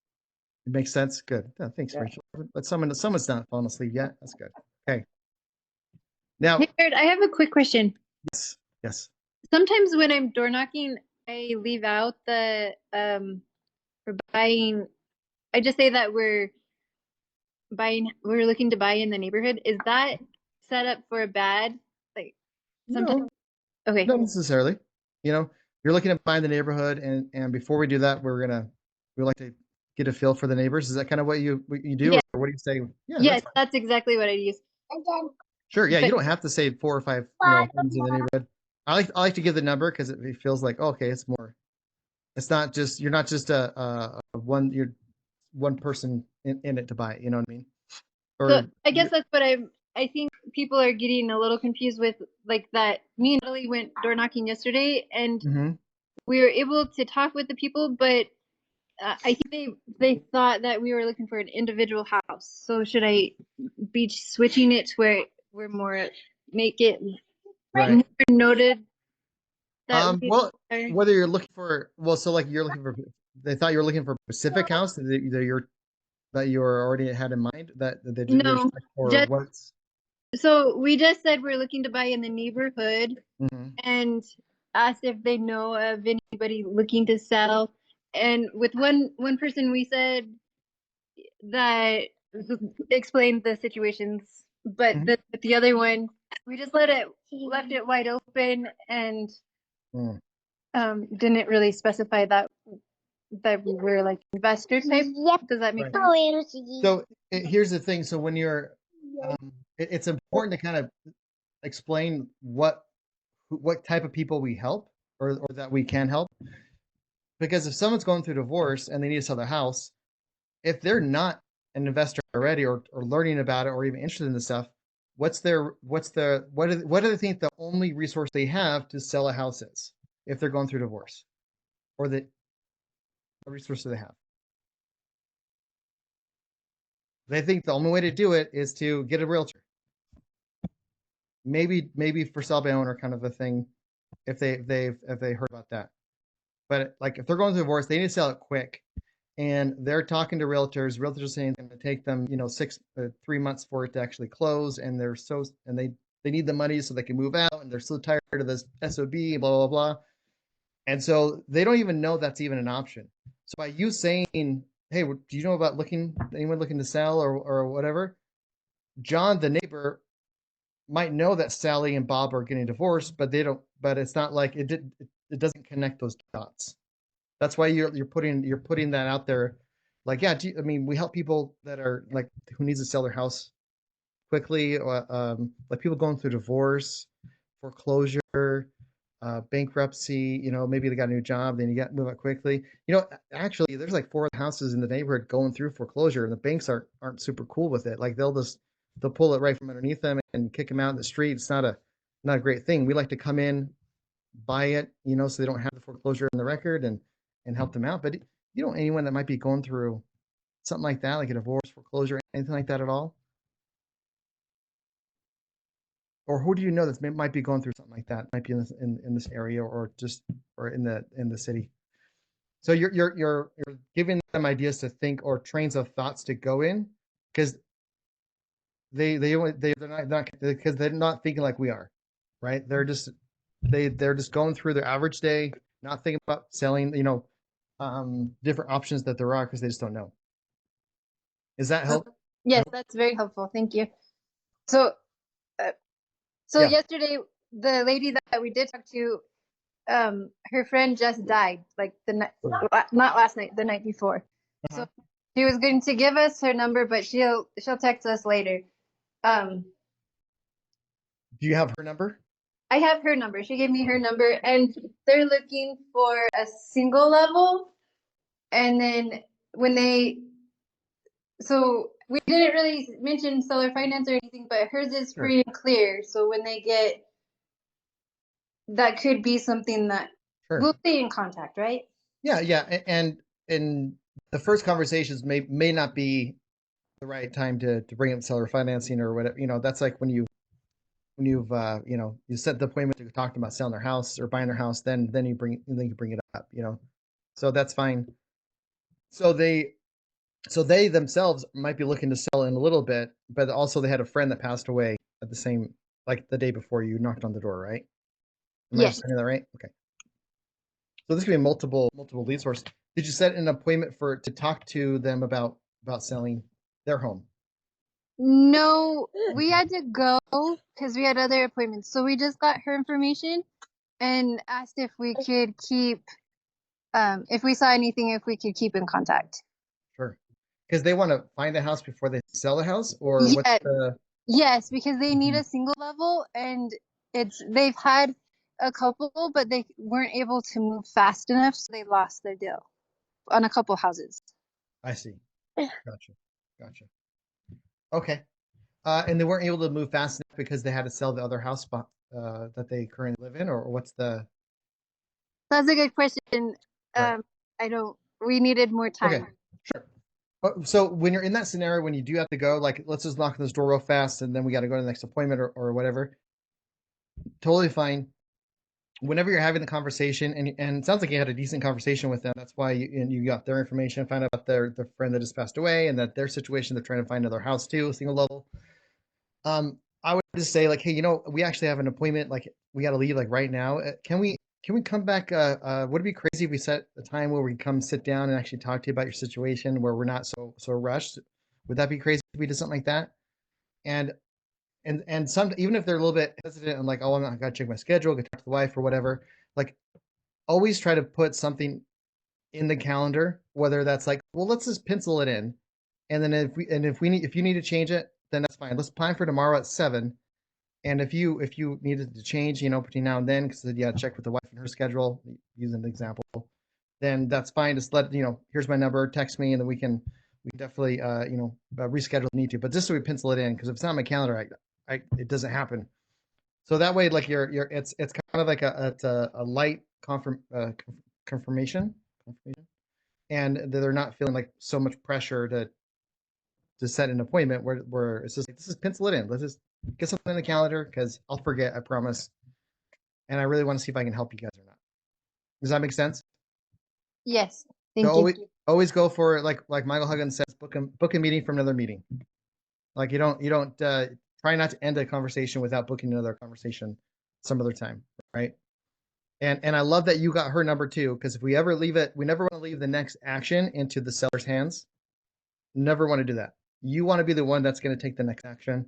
it makes sense. Good. Oh, thanks,
Yeah.
Rachel. But someone's not falling asleep yet. That's good. Okay. Now,
Hey, Jared, I have a quick question.
yes.
Sometimes when I'm door knocking, I leave out the we're buying. I just say that we're looking to buy in the neighborhood. Is that set up for a bad, like sometimes?
No,
Okay.
not necessarily. You know, you're looking to find the neighborhood, and before we do that, we like to get a feel for the neighbors. Is that kind of what you do,
Yeah.
or what do you say? Yeah,
Yes,
that's fine.
that's exactly what I use.
Sure. Yeah, you
But
don't have to say 4 or 5, homes in the neighborhood. I like to give the number because it feels like, oh, okay, it's more. It's not just you're not just you're one person in it to buy it. You know what I mean?
so
Or
I guess that's what I think people are getting a little confused with, like that. Me and Natalie went door knocking yesterday, and
Mhm.
we were able to talk with the people, but I think they thought that we were looking for an individual house. So should I be switching it to where we're more make it
Right.
more noted that we
Well,
are?
whether you're looking for, so like you're looking for, they thought you were looking for a specific house that you were already had in mind that they did
No,
or
just
what's.
so we just said we're looking to buy in the neighborhood
Mhm.
and asked if they know of anybody looking to sell. And with one person, we said that explained the situations, but
Mhm.
the other one, we just left it wide open and
Mm.
didn't really specify that we were like investor type. Does that make
Right.
sense?
So here's the thing. So when it's important to kind of explain what type of people we help or that we can help. Because if someone's going through divorce and they need to sell their house, if they're not an investor already or learning about it or even interested in this stuff, what do they think the only resource they have to sell a house is if they're going through divorce or the resource they have? They think the only way to do it is to get a realtor. Maybe for sale by owner kind of a thing if they heard about that. But like if they're going through divorce, they need to sell it quick. And they're talking to realtors. Realtors are saying it's going to take them, 3 months for it to actually close, and they need the money so they can move out, and they're so tired of this SOB, blah blah blah, and so they don't even know that's even an option. So by you saying, "Hey, do you know about anyone looking to sell or whatever?" John, the neighbor, might know that Sally and Bob are getting divorced, but they don't. But it's not like it doesn't connect those dots. That's why you're putting that out there. Like, yeah, I mean, we help people that are like who needs to sell their house quickly, like people going through divorce, foreclosure, bankruptcy. Maybe they got a new job, then you got to move out quickly. Actually, there's like 4 houses in the neighborhood going through foreclosure, and the banks aren't super cool with it. Like they'll pull it right from underneath them and kick them out in the street. It's not a great thing. We like to come in, buy it, so they don't have the foreclosure in the record and help them out. But anyone that might be going through something like that, like a divorce, foreclosure, anything like that at all? Or who do you know that might be going through something like that? Might be in this area or in the city. So you're giving them ideas to think or trains of thoughts to go in because they're not because they're not thinking like we are, right? They're just going through their average day, not thinking about selling, different options that there are because they just don't know. Is that help?
Yes, that's very helpful. Thank you. So, uh,
Yeah.
yesterday, the lady that we did talk to, her friend just died, like not last night, the night before.
Uh-huh.
So she was going to give us her number, but she'll text us later. Um,
Do you have her number?
I have her number. She gave me her number, and they're looking for a single level. And then when so we didn't really mention seller finance or anything, but hers is
Sure.
free and clear. So when they get, that could be something that
Sure.
we'll stay in contact, right?
Yeah. And the first conversations may not be the right time to bring up seller financing or whatever. That's like you set the appointment to talk about selling their house or buying their house, then you bring it up. So that's fine. So they themselves might be looking to sell in a little bit, but also they had a friend that passed away at the like the day before you knocked on the door, right? Am I
Yes.
understanding that right? Okay. So this could be multiple lead sources. Did you set an appointment to talk to them about selling their home?
No, we had to go because we had other appointments. So we just got her information and asked if we could keep, if we saw anything, if we could keep in contact.
Sure. Because they want to find a house before they sell the house, or what's
Yeah,
the?
yes, because they need
Mhm.
a single level, and they've had a couple, but they weren't able to move fast enough, so they lost their deal on a couple houses.
I see. Gotcha. Gotcha. Okay. And they weren't able to move fast enough because they had to sell the other house spot that they currently live in, or what's the?
That's a good question.
Right.
I don't. We needed more
Okay.
time.
Sure. So when you're in that scenario, when you do have to go, like let's just knock on this door real fast, and then we got to go to the next appointment or whatever. Totally fine. Whenever you're having the conversation, and it sounds like you had a decent conversation with them. That's why you got their information, found out about their friend that just passed away, and that their situation. They're trying to find another house too, single level. I would just say like, hey, we actually have an appointment. Like, we got to leave like right now. Can we come back? Would it be crazy if we set a time where we can come sit down and actually talk to you about your situation, where we're not so rushed? Would that be crazy if we did something like that? And some, even if they're a little bit hesitant and like, oh, I gotta check my schedule, go talk to the wife or whatever. Like, always try to put something in the calendar, whether that's like, well, let's just pencil it in, and then if you need to change it, then that's fine. Let's plan for tomorrow at 7. And if you needed to change, between now and then, because yeah, check with the wife and her schedule, using an example, then that's fine. Just here's my number, text me, and then we can definitely reschedule if need to. But just so we pencil it in, because if it's not on my calendar, it doesn't happen. So that way, like it's kind of like a light confirmation, and they're not feeling like so much pressure to set an appointment where it's just like, this is pencil it in. Let's just get something in the calendar, because I'll forget, I promise. And I really want to see if I can help you guys or not. Does that make sense?
Yes,
So
thank
always
you.
always go for it, like Michael Huggins says, book a meeting from another meeting. Like, you don't try not to end a conversation without booking another conversation some other time, right? And I love that you got her number too, because if we ever leave it, we never want to leave the next action into the seller's hands. Never want to do that. You want to be the one that's going to take the next action.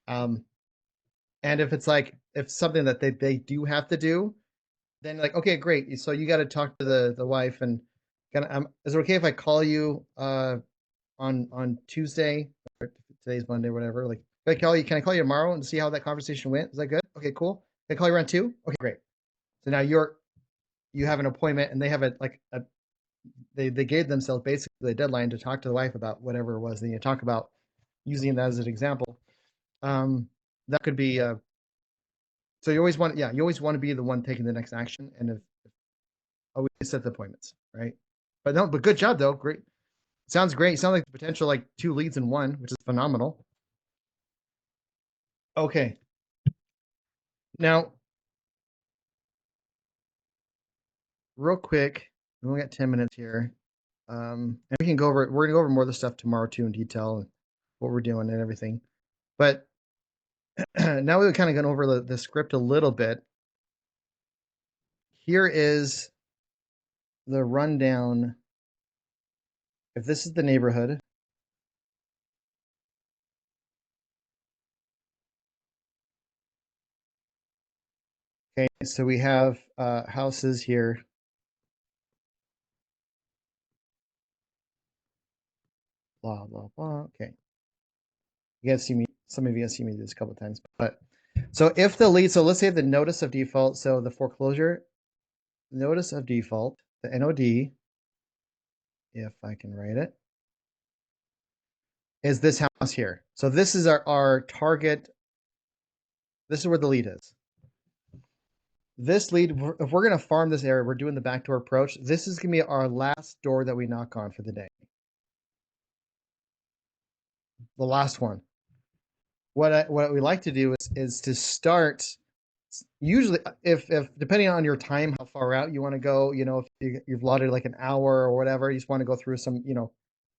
Um, and if something that they do have to do, then like, okay, great. So you got to talk to the wife, and is it okay if I call you on Tuesday? Or today's Monday, whatever. Like, can I call you tomorrow and see how that conversation went? Is that good? Okay, cool. Can I call you around 2? Okay, great. So now you have an appointment, and they have they gave themselves basically a deadline to talk to the wife about whatever it was they need to talk about, using that as an example. That could be so you always want to be the one taking the next action, and if always set the appointments, right? But no, but good job though. Great. Sounds great. Sounds like the potential like 2 leads in one, which is phenomenal. Okay. Now, real quick, we only got 10 minutes here. And we're gonna go over more of the stuff tomorrow too in detail, and what we're doing and everything. But now we've kind of gone over the script a little bit. Here is the rundown. If this is the neighborhood, okay, so we have houses here. Blah blah blah. Okay, you guys see me. Some of you guys see me do this a couple of times, but so if the lead, so let's say the notice of default, so the foreclosure notice of default, the NOD, if I can write it, is this house here. So this is our target. This is where the lead is. This lead, if we're going to farm this area, we're doing the backdoor approach. This is going to be our last door that we knock on for the day. The last one. What we like to do is to start. Usually, if depending on your time, how far out you want to go, if you've allotted like an hour or whatever, you just want to go through some,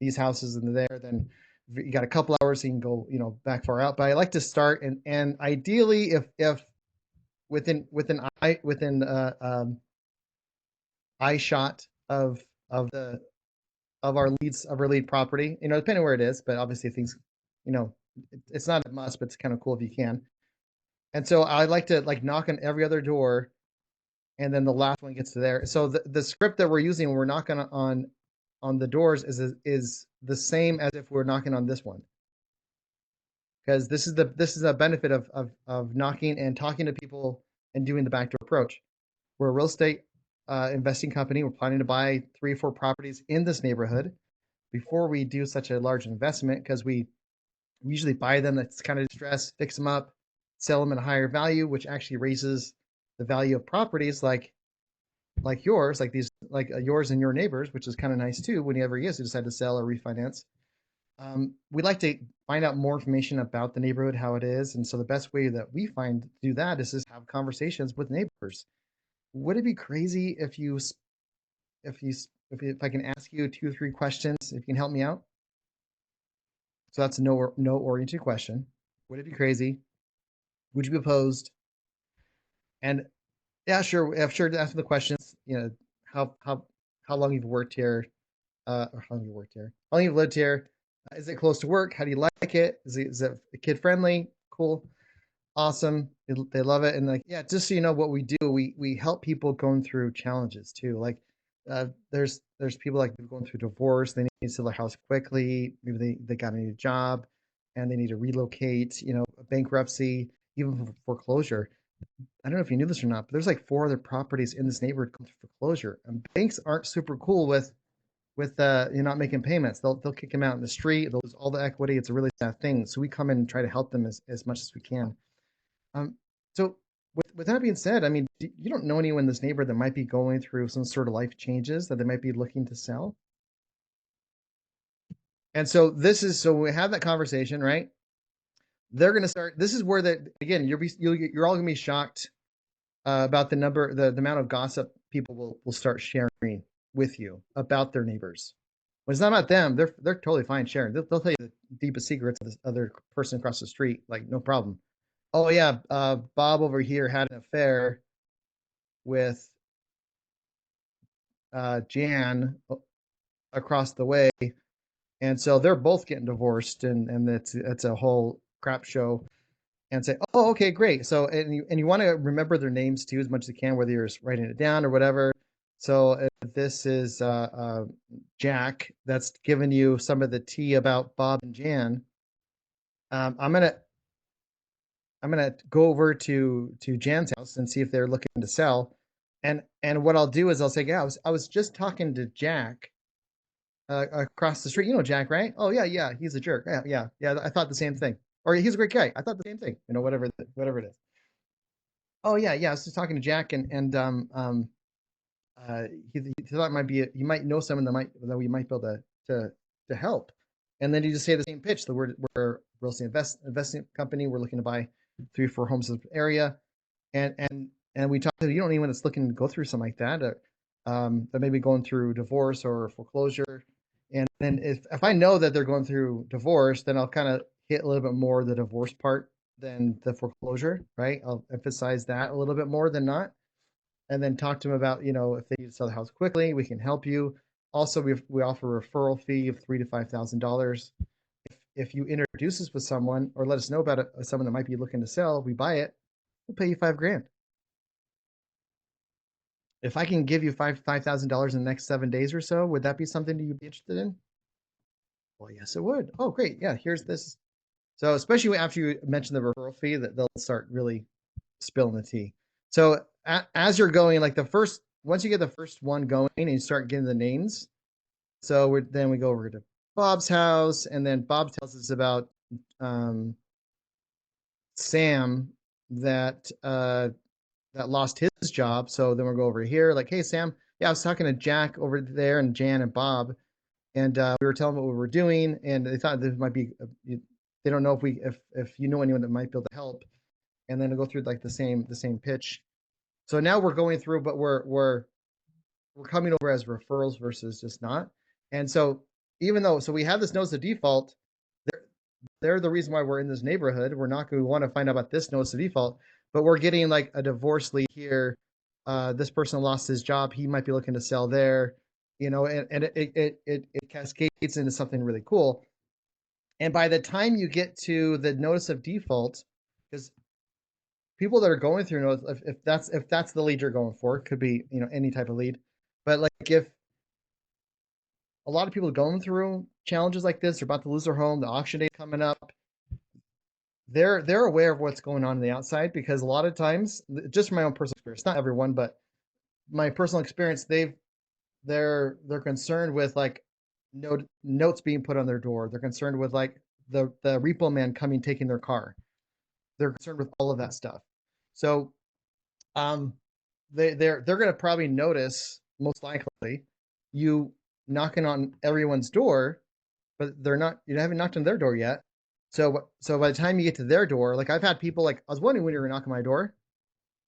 these houses and there, then you got a couple hours, so you can go, back far out. But I like to start and ideally, if within eye shot of our lead property, depending where it is, but obviously things, it's not a must, but it's kind of cool if you can. And so I like to knock on every other door, and then the last one gets to there. So the script that we're using when we're knocking on the doors is the same as if we're knocking on this one, because this is a benefit of knocking and talking to people and doing the backdoor approach. We're a real estate investing company. We're planning to buy 3 or 4 properties in this neighborhood before we do such a large investment, because we usually buy them that's kind of distressed, fix them up, sell them at a higher value, which actually raises the value of properties like yours, yours and your neighbors, which is kind of nice too. Whenever you guys decide to sell or refinance, we like to find out more information about the neighborhood, how it is, and so the best way that we find to do that is just have conversations with neighbors. Would it be crazy if I can ask you 2 or 3 questions, if you can help me out? So that's a no oriented question. Would it be crazy? Would you be opposed? And yeah, sure. Yeah, sure. To answer the questions. How long you've worked here? Or how long you worked here? How long you've lived here? Is it close to work? How do you like it? Is it kid friendly? Cool. Awesome. They love it. And yeah, just so you know what we do, we help people going through challenges too. There's people going through divorce. They need to sell their house quickly. Maybe they got a new job and they need to relocate, bankruptcy, even foreclosure. I don't know if you knew this or not, but there's 4 other properties in this neighborhood going through foreclosure. And banks aren't super cool with you're not making payments. They'll kick them out in the street. They'll lose all the equity. It's a really sad thing. So we come in and try to help them as much as we can. So with that being said, I mean, you don't know anyone in this neighborhood that might be going through some sort of life changes that they might be looking to sell. And so so we have that conversation, right? They're going to start. This is where again, you're all going to be shocked about the amount of gossip people will start sharing with you about their neighbors. When it's not about them, they're totally fine sharing. They'll tell you the deepest secrets of this other person across the street, no problem. Oh yeah, Bob over here had an affair with Jan across the way, and so they're both getting divorced, and it's a whole crap show. And say, oh, okay, great. So and you want to remember their names too as much as you can, whether you're just writing it down or whatever. So if this is Jack that's giving you some of the tea about Bob and Jan, I'm gonna go over to Jan's house and see if they're looking to sell. And what I'll do is I'll say, yeah, I was just talking to Jack across the street. You know Jack, right? Oh yeah, he's a jerk. Yeah. I thought the same thing. Or he's a great guy. I thought the same thing. Whatever it is. Oh yeah. I was just talking to Jack, and he thought you might know someone that we might be able to help. And then you just say the same pitch. We're a real estate investment company. We're looking to buy 3 or 4 homes in the area, and we talk to, you don't need anyone that's looking to go through something like that, that may be going through divorce or foreclosure. And then if I know that they're going through divorce, then I'll kind of hit a little bit more the divorce part than the foreclosure, right? I'll emphasize that a little bit more than not, and then talk to them about, if they need to sell the house quickly, we can help you. Also, we offer a referral fee of $3,000 to $5,000. If you introduce us with someone or let us know about someone that might be looking to sell, we buy it, we'll pay you $5,000. If I can give you $5,000 in the next 7 days or so, would that be something that you'd be interested in? Well, yes, it would. Oh, great. Yeah, here's this. So especially after you mention the referral fee, that they'll start really spilling the tea. So as you're going, once you get the first one going and you start getting the names, so then we go over to Bob's house, and then Bob tells us about Sam that lost his job. So then we'll go over here, hey Sam, yeah, I was talking to Jack over there and Jan and Bob, and we were telling them what we were doing, and they thought this might be. They don't know if you know anyone that might be able to help, and then to go through the same pitch. So now we're going through, but we're coming over as referrals versus just not. And so even though we have this notice of default, they're the reason why we're in this neighborhood. We're not going to want to find out about this notice of default, but we're getting like a divorce lead here. This person lost his job. He might be looking to sell there, and it cascades into something really cool. And by the time you get to the notice of default, because people that are going through notice, if that's the lead you're going for, it could be any type of lead, but like if a lot of people going through challenges like this, they're about to lose their home, the auction day coming up, they're aware of what's going on the outside, because a lot of times, just from my own personal experience, not everyone, but my personal experience, they're concerned with like notes being put on their door. They're concerned with like the repo man coming taking their car. They're concerned with all of that stuff. So they're going to probably notice, most likely, you knocking on everyone's door, but you haven't knocked on their door yet. So by the time you get to their door, like I've had people like, I was wondering when you were knocking my door.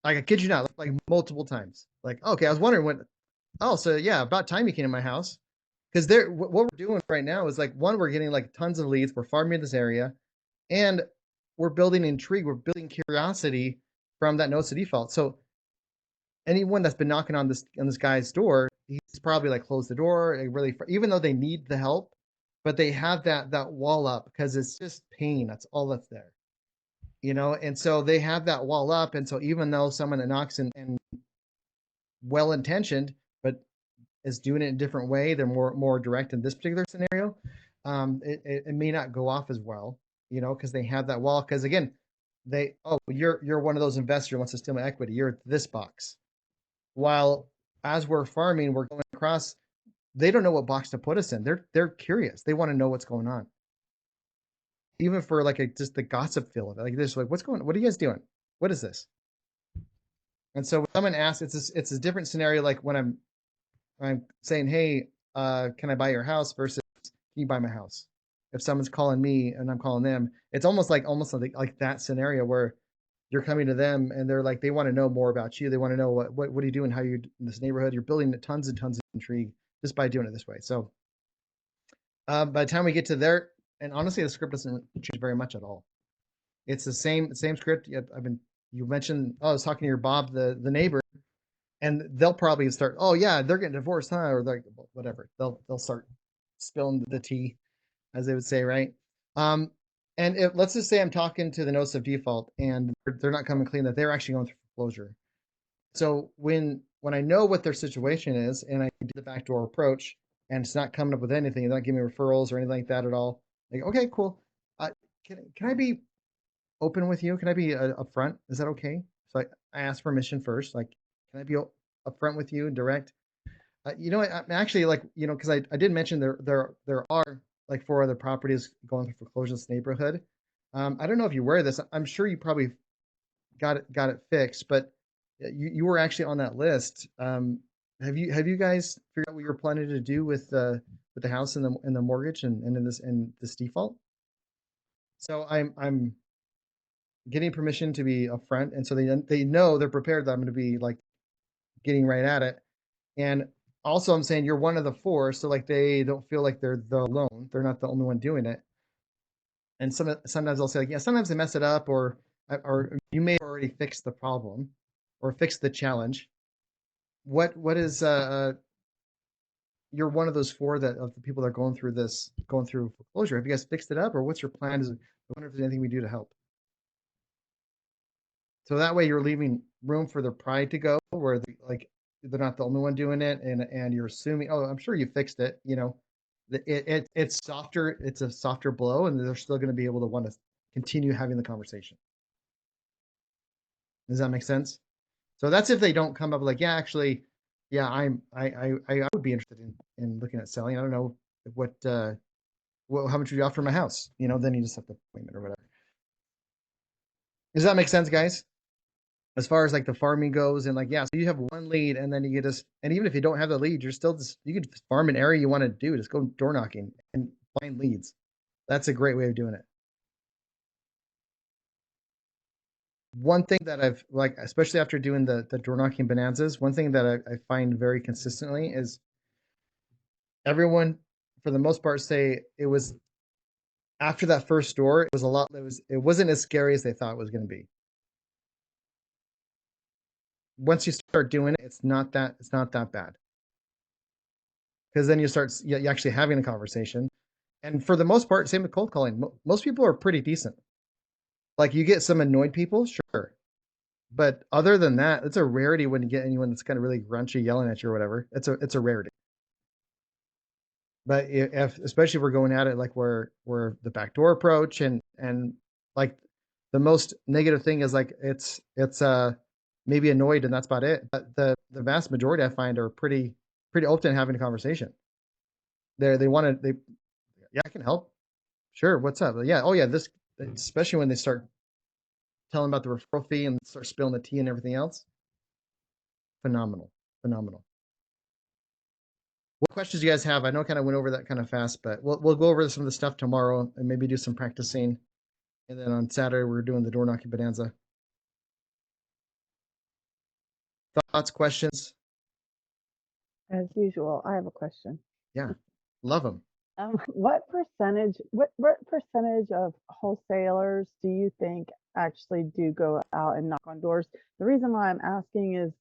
Like I kid you not, like multiple times. Like, okay, I was wondering when. Oh, so yeah, about time you came to my house. Because what we're doing right now is like, one, we're getting like tons of leads. We're farming in this area, and we're building intrigue. We're building curiosity from that notice of default. So anyone that's been knocking on this guy's door, he's probably like closed the door. Really, even though they need the help, but they have that wall up because it's just pain. That's all that's there, And so they have that wall up, and so even though someone that knocks and well intentioned, but is doing it in a different way, they're more direct in this particular scenario. It may not go off as well, because they have that wall. Because again, you're one of those investors who wants to steal my equity. You're this box. While as we're farming, we're going across. They don't know what box to put us in. They're curious. They want to know what's going on. Even for like just the gossip feel of it, like this, like what's going on? What are you guys doing? What is this? And so when someone asks, it's a different scenario. Like when I'm saying, hey, can I buy your house versus can you buy my house? If someone's calling me and I'm calling them, it's almost like that scenario where you're coming to them and they're like, they want to know more about you. They want to know what are you doing, how you're in this neighborhood. You're building tons and tons of intrigue just by doing it this way. So by the time we get to there, and honestly, the script doesn't change very much at all. It's the same script. You mentioned, I was talking to your Bob, the neighbor, and they'll probably start, oh yeah, they're getting divorced, huh? Or like whatever. They'll start spilling the tea, as they would say, right? And let's just say I'm talking to the notice of default, and they're not coming clean, that they're actually going through foreclosure. So when I know what their situation is, and I do the backdoor approach, and it's not coming up with anything, they're not giving me referrals or anything like that at all. Like, okay, cool. Can I be open with you? Can I be upfront? Is that okay? So I ask permission first. Like, can I be upfront with you and direct? I'm actually like, because I did mention there are like 4 other properties going through foreclosure in this neighborhood. I don't know if you're aware of this. I'm sure you probably got it fixed, but you were actually on that list. Have you guys figured out what you're planning to do with the house and the mortgage and in this default? So I'm getting permission to be upfront, and so they know, they're prepared that I'm going to be like getting right at it. And also, I'm saying you're one of the 4, so like they don't feel like they're the alone. They're not the only one doing it. And sometimes I'll say like, yeah, sometimes they mess it up, or you may have already fixed the problem, or fixed the challenge. What is you're one of those 4 of the people that are going through foreclosure. Have you guys fixed it up, or what's your plan? I wonder if there's anything we do to help. So that way you're leaving room for their pride to go, where they're not the only one doing it, and you're assuming, oh, I'm sure you fixed it. It's softer. It's a softer blow, and they're still going to be able to want to continue having the conversation. Does that make sense? So that's if they don't come up like, yeah, actually, yeah, I would be interested in looking at selling. I don't know how much would you offer my house? Then you just have the appointment or whatever. Does that make sense, guys? As far as like the farming goes, and like, yeah, so you have 1 lead, and then you and even if you don't have the lead, you're still you could farm an area you want to do. Just go door knocking and find leads. That's a great way of doing it. One thing that I've like, especially after doing the door knocking bonanzas, one thing that I find very consistently is everyone, for the most part, say it was after that first door, it was a lot. It wasn't as scary as they thought it was going to be. Once you start doing it, it's not that bad. Because then you actually having a conversation, and for the most part, same with cold calling. Most people are pretty decent. Like you get some annoyed people, sure, but other than that, it's a rarity when you get anyone that's kind of really grunchy, yelling at you or whatever. It's a rarity. But if especially if we're going at it like we're the backdoor approach and like the most negative thing is like it's maybe annoyed and that's about it. But the vast majority I find are pretty open having a conversation. They want to yeah, I can help. Sure, what's up? Yeah, oh yeah, this especially when they start telling about the referral fee and start spilling the tea and everything else. Phenomenal, phenomenal. What questions do you guys have? I know I kind of went over that kind of fast, but we'll go over some of the stuff tomorrow and maybe do some practicing. And then on Saturday we're doing the door knocking bonanza. Thoughts, questions?
As usual, I have a question.
Yeah, love them.
What percentage of wholesalers do you think actually do go out and knock on doors? The reason why I'm asking is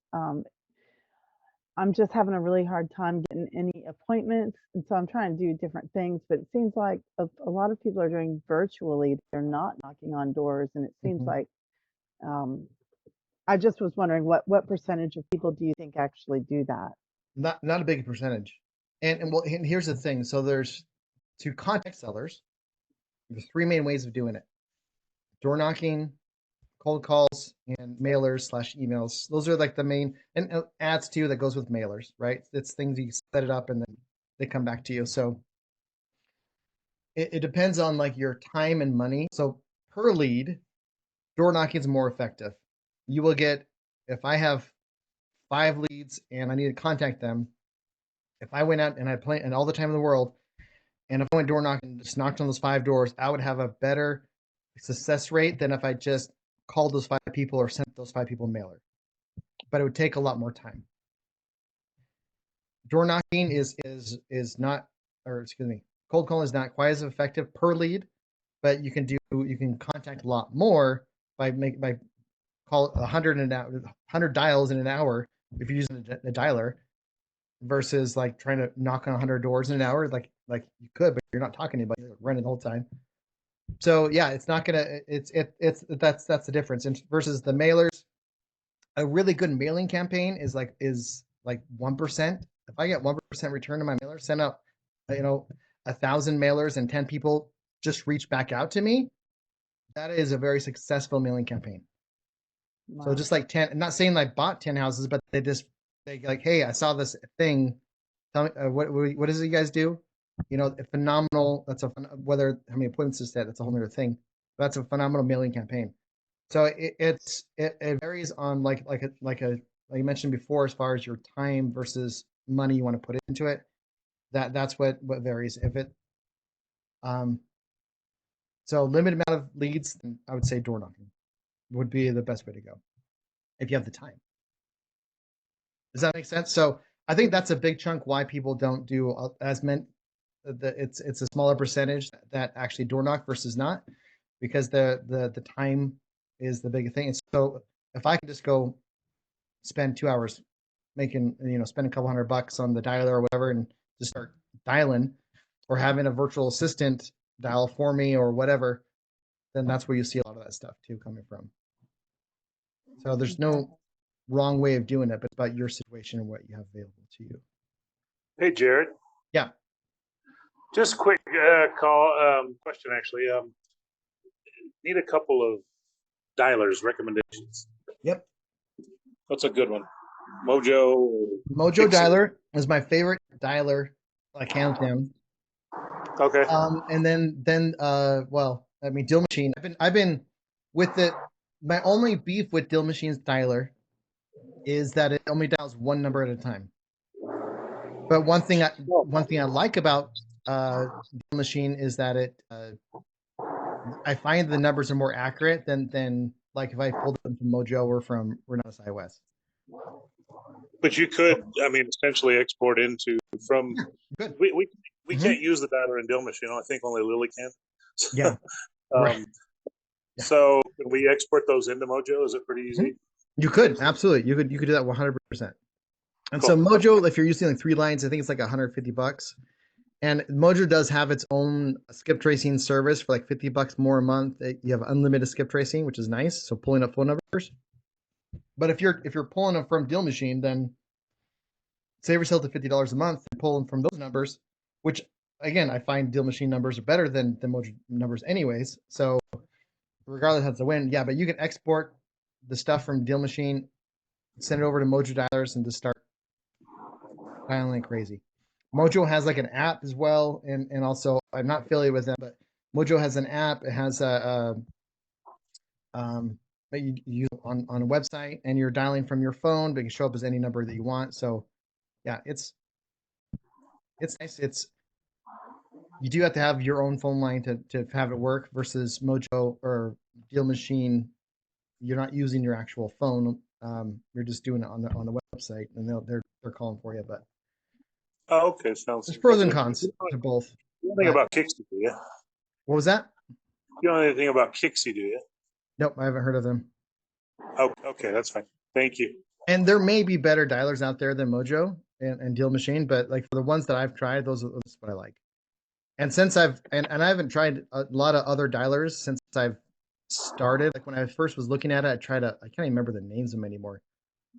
I'm just having a really hard time getting any appointments, and so I'm trying to do different things, but it seems like a lot of people are doing virtually. They're not knocking on doors, and it seems like I just was wondering what percentage of people do you think actually do that?
Not a big percentage. And here's the thing. So there's to contact sellers, there's three main ways of doing it: door knocking, cold calls, and mailers / emails. Those are like the main, and ads too that goes with mailers, right? It's things you set it up and then they come back to you. So it depends on like your time and money. So per lead, door knocking is more effective. You will get, if I have 5 leads and I need to contact them, if I went out and I planned and all the time in the world, and if I went door knocking and just knocked on those 5 doors, I would have a better success rate than if I just called those 5 people or sent those 5 people a mailer. But it would take a lot more time. Door knocking is not, or excuse me, cold calling is not quite as effective per lead, but you can contact a lot more by call 100 dials in an hour if you're using a dialer versus like trying to knock on 100 doors in an hour. Like you could, but you're not talking to anybody, you're running the whole time. So yeah, it's not gonna. That's the difference. And versus the mailers, a really good mailing campaign is like 1%. If I get 1% return on my mailer, send out 1,000 mailers and 10 people just reach back out to me. That is a very successful mailing campaign. Wow. So just like 10, I'm not saying I bought 10 houses, but they like, hey, I saw this thing. Tell me what does it you guys do? Phenomenal. That's whether how many appointments is that? That's a whole other thing. That's a phenomenal mailing campaign. So it varies on like you mentioned before, as far as your time versus money you want to put into it. That's what varies. If it so limited amount of leads, then I would say door knocking would be the best way to go if you have the time. Does that make sense? So I think that's a big chunk why people don't do as meant. It's a smaller percentage that actually door knock versus not, because the time is the big thing. And so if I can just go spend 2 hours spend a couple $100 on the dialer or whatever and just start dialing, or having a virtual assistant dial for me or whatever, then that's where you see a lot of that stuff too coming from. So there's no wrong way of doing it, but it's about your situation and what you have available to you.
Hey, Jared.
Yeah.
Just quick question, actually. Need a couple of dialers recommendations.
Yep.
What's a good one? Mojo
Dialer is my favorite dialer, like hands down.
Okay.
And then well, I mean, Deal Machine. I've been with it. My only beef with Deal Machine's dialer is that it only dials one number at a time. But one thing I like about Deal Machine is that it I find the numbers are more accurate than like if I pulled them from Mojo or from Renaissance iOS.
But you could, essentially export into from.
Good.
We can't use the dialer in Deal Machine. I think only Lily can.
Yeah. Right.
Um,
Yeah.
So can we export those into Mojo? Is it pretty easy?
You could absolutely. You could do that 100%. And so
Cool.
Mojo, if you're using like 3 lines, I think it's like $150. And Mojo does have its own skip tracing service for like $50 more a month. You have unlimited skip tracing, which is nice. So pulling up phone numbers. But if you're pulling them from Deal Machine, then save yourself the $50 a month and pull them from those numbers, which again I find Deal Machine numbers are better than Mojo numbers anyways. So regardless how it's a win, yeah. But you can export the stuff from Deal Machine, send it over to Mojo dialers, and just start dialing like crazy. Mojo has like an app as well, and also I'm not affiliated with them, but Mojo has an app. It has that you use on a website, and you're dialing from your phone, but it can show up as any number that you want. So yeah, it's nice. It's you do have to have your own phone line to have it work versus Mojo or Deal Machine. You're not using your actual phone. You're just doing it on the website, and they're calling for you. But
Oh, okay, sounds.
there's pros and
You
cons to both.
don't think
But
about Kixie, do you?
what was that?
You don't know anything about Kixie, do you?
Nope, I haven't heard of them.
Oh, okay, that's fine. Thank you.
And there may be better dialers out there than Mojo and Deal Machine, but like for the ones that I've tried, that's what I like. And since I haven't tried a lot of other dialers since I've started. Like when I first was looking at it, I can't even remember the names of them anymore.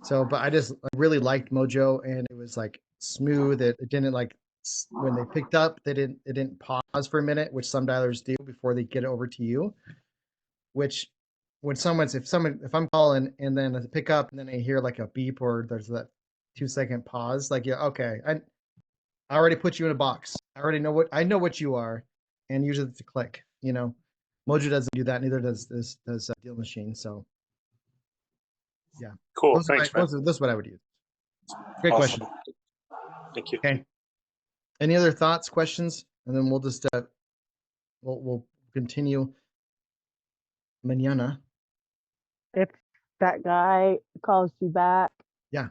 So, but I really liked Mojo, and it was like smooth. It didn't like when they picked up, it didn't pause for a minute, which some dialers do before they get it over to you. Which if I'm calling and then I pick up and then I hear like a beep or there's that 2-second pause, like yeah, okay, I already put you in a box. I know what you are, and usually it's a click. Mojo doesn't do that. Neither does Deal Machine. So yeah,
Cool. Thanks, man.
that's what I would use. Great
Awesome.
question.
Thank you.
Okay. Any other thoughts, questions, and then we'll just we'll continue mañana.
If that guy calls you back,
Yeah.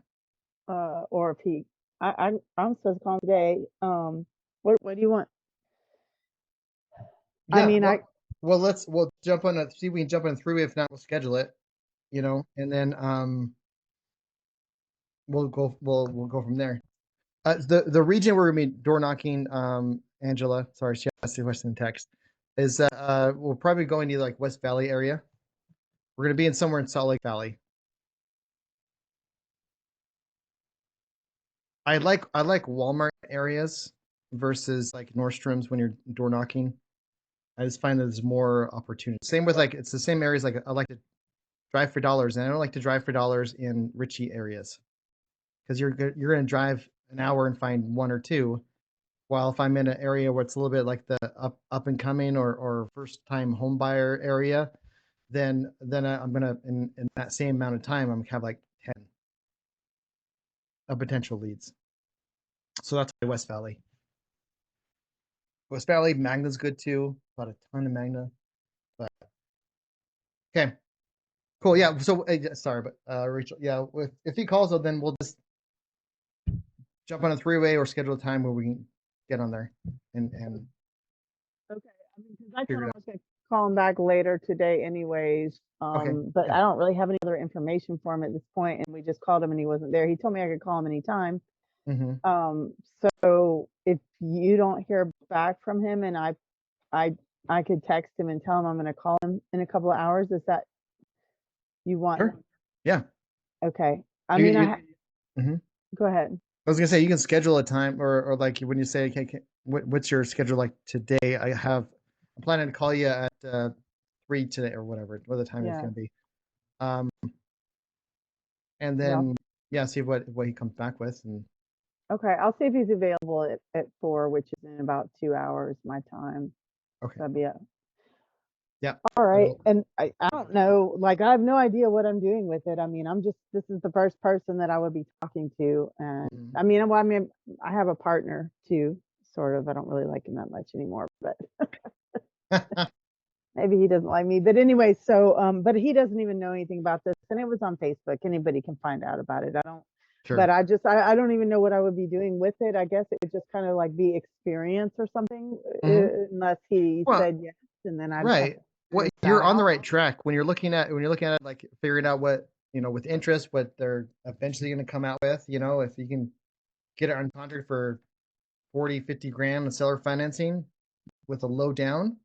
or if he, I'm supposed to call him today. What do you want?
Yeah.
I mean,
we'll jump on see if we can jump on through. If not, we'll schedule it. And then we'll go from there. The region where we door knocking, Angela, sorry, she asked the question in text, is we're probably going to like West Valley area. We're going to be in somewhere in Salt Lake Valley. I like Walmart areas versus like Nordstrom's when you're door knocking. I just find that there's more opportunity. Same with like it's the same areas. Like I like to drive for dollars, and I don't like to drive for dollars in richie areas because you're going to drive an hour and find one or two. While if I'm in an area where it's a little bit like the up and coming or first time home buyer area, then I'm gonna in that same amount of time I'm gonna have like 10 potential leads. So that's why West Valley. West Valley Magna's good too. Bought a ton of Magna. But okay, cool. Yeah. So sorry, but Rachel, yeah, if he calls, then we'll just jump on a 3-way or schedule a time where we can get on there and
okay. I mean, because I told
figure
him
it
I was going to call him back later today, anyways.
Okay,
But
yeah.
I don't really have any other information for him at this point, and we just called him and he wasn't there. He told me I could call him anytime.
Mm-hmm.
So if you don't hear back from him, and I could text him and tell him I'm going to call him in a couple of hours. Is that you want?
Sure. Yeah.
Okay. I
You-
mean,
you- Mhm.
go ahead.
I was gonna say you can schedule a time or like when you say, okay, what's your schedule like today? I'm planning to call you at 3 today or whatever the time is
Yeah.
gonna be. And
Yeah.
then see what he comes back with. And
Okay. I'll see if he's available at 4, which is in about 2 hours my time.
okay,
That'd be it.
yeah,
All right.
that'll-
And I don't know, like I have no idea what I'm doing with it. I mean, this is the first person that I would be talking to. And
Mhm.
I mean, I have a partner too, sort of. I don't really like him that much anymore, but maybe he doesn't like me. But anyway, so but he doesn't even know anything about this. And it was on Facebook. Anybody can find out about it. I don't
Sure.
but I don't even know what I would be doing with it. I guess it would just kind of like be experience or something,
Mhm.
unless he
Well,
said yes and then I just have
Right.
to
Well,
figure
you're
that
on the
out.
right track when you're looking at it, like figuring out what, with interest, what they're eventually going to come out with, if you can get it on contract for 40, 50 grand of seller financing with a low down.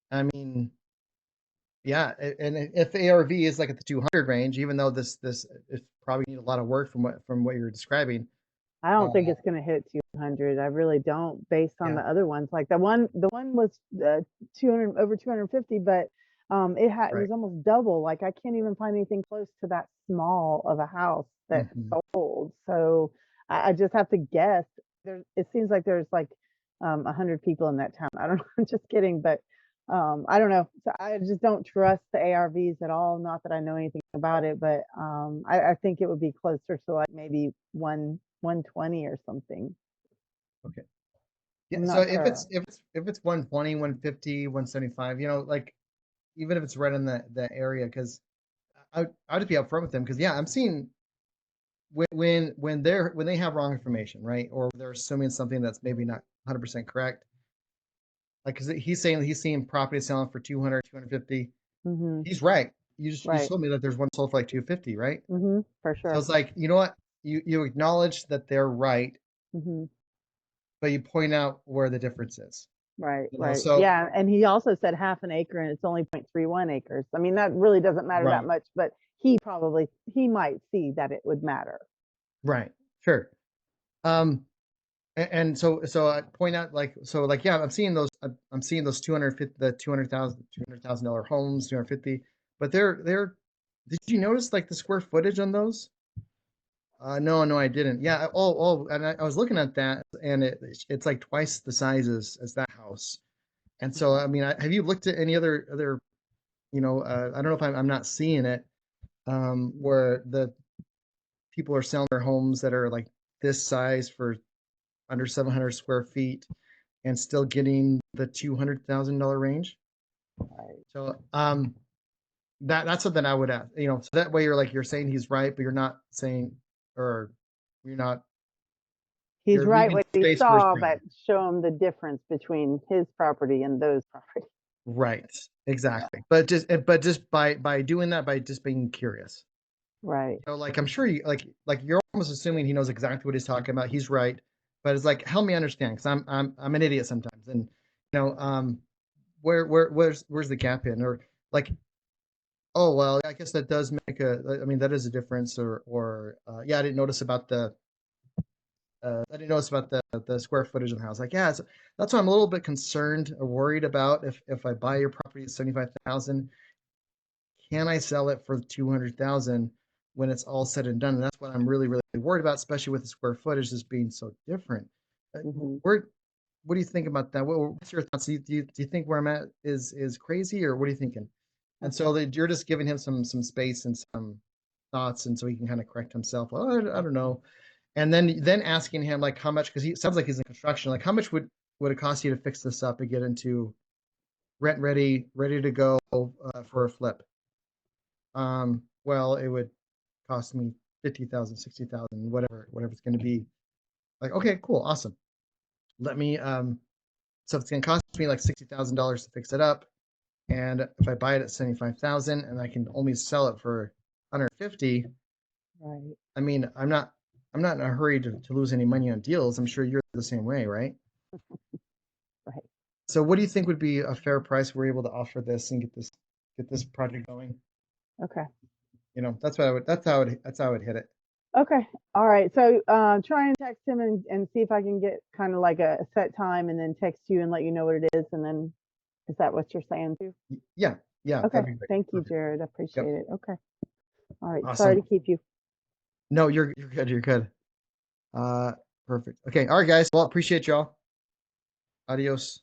I mean, yeah, and if the ARV is like at the 200 range, even though this is probably need a lot of work from what you're describing.
I don't think
Uh,
it's gonna hit 200. I really don't, based on
yeah,
the other ones. Like the one was 200 over 250, but it
right.
was almost double. Like I can't even find anything close to that small of a house that
Hmm.
sold. So I just have to guess. It seems like there's like 100 people in that town. I don't know. I'm just kidding, but I don't know. So I just don't trust the ARVs at all. Not that I know anything about it, but I think it would be closer to like maybe 120 or something.
Okay. Yeah.
I'm
So
not
if
sure.
it's 120, 150, 175, like even if it's right in the area, because I would be upfront with them, because yeah, I'm seeing when they have wrong information, right, or they're assuming something that's maybe not 100% correct. Like, because he's saying he's seeing property selling for 200, 250.
Hmm.
He's right. You
Right.
told me that there's one sold for like 250, right?
For
So
sure.
it's like, you know what? You acknowledge that they're right,
Hmm.
but you point out where the difference is.
Right. Right.
So
Yeah. And he also said half an acre and it's only 0.31 acres. I mean, that really doesn't matter that
right,
much, but he might see that it would matter.
right, sure. Um, and so I point out, like yeah, I'm seeing those 250, the $200,000 homes, 250, but they're did you notice like the square footage on those? No, I didn't. Yeah, and I was looking at that, and it's like twice the size as that house. And so, I mean, have you looked at any other, I don't know if I'm not seeing it, where the people are selling their homes that are like this size for under 700 square feet and still getting the $200,000 range.
Right.
So, that's something I would ask, so that way you're saying he's right, but you're not saying, or you're not,
He's
you're
right
leaving
what he
space for his
saw,
brain.
but show him the difference between his property and those properties.
Right. Exactly. But just by doing that, by just being curious.
Right.
Like, I'm sure like you're almost assuming he knows exactly what he's talking about. He's right. But it's like, help me understand, because I'm an idiot sometimes. And where's the gap in? Or like, oh well, I guess that does make I mean, that is a difference. Or yeah, I didn't notice about the square footage of the house. Like, yeah, that's why I'm a little bit concerned or worried about, if I buy your property at 75,000, can I sell it for 200,000 when it's all said and done? And that's what I'm really, really worried about, especially with the square footage just being so different.
Hmm.
What do you think about that? What's your thoughts? Do you think where I'm at is crazy, or what are you thinking? And
Okay.
so you're just giving him some space and some thoughts, and so he can kind of correct himself. Oh, I don't know. And then asking him like how much, because he sounds like he's in construction. Like, how much would it cost you to fix this up and get into rent ready to go for a flip? Well, it would cost me 50,000, 60,000, whatever it's going to be. Like, okay, cool, awesome. Let me so it's going to cost me like $60,000 to fix it up, and if I buy it at 75,000 and I can only sell it for 150,
Right.
I mean, I'm not in a hurry to lose any money on deals. I'm sure you're the same way, right?
Right.
So what do you think would be a fair price we're able to offer this and get this project going?
Okay.
That's how I would hit it.
Okay. All right. So try and text him and see if I can get kind of like a set time and then text you and let you know what it is. And then is that what you're saying too?
Yeah,
Okay.
that'd be great.
Thank you,
Perfect.
Jared. I appreciate
Yep.
it. Okay. All right. Sorry to
Awesome.
keep you.
No, you're good. You're good. Uh, perfect. Okay. All right, guys. Well, appreciate y'all. Adios.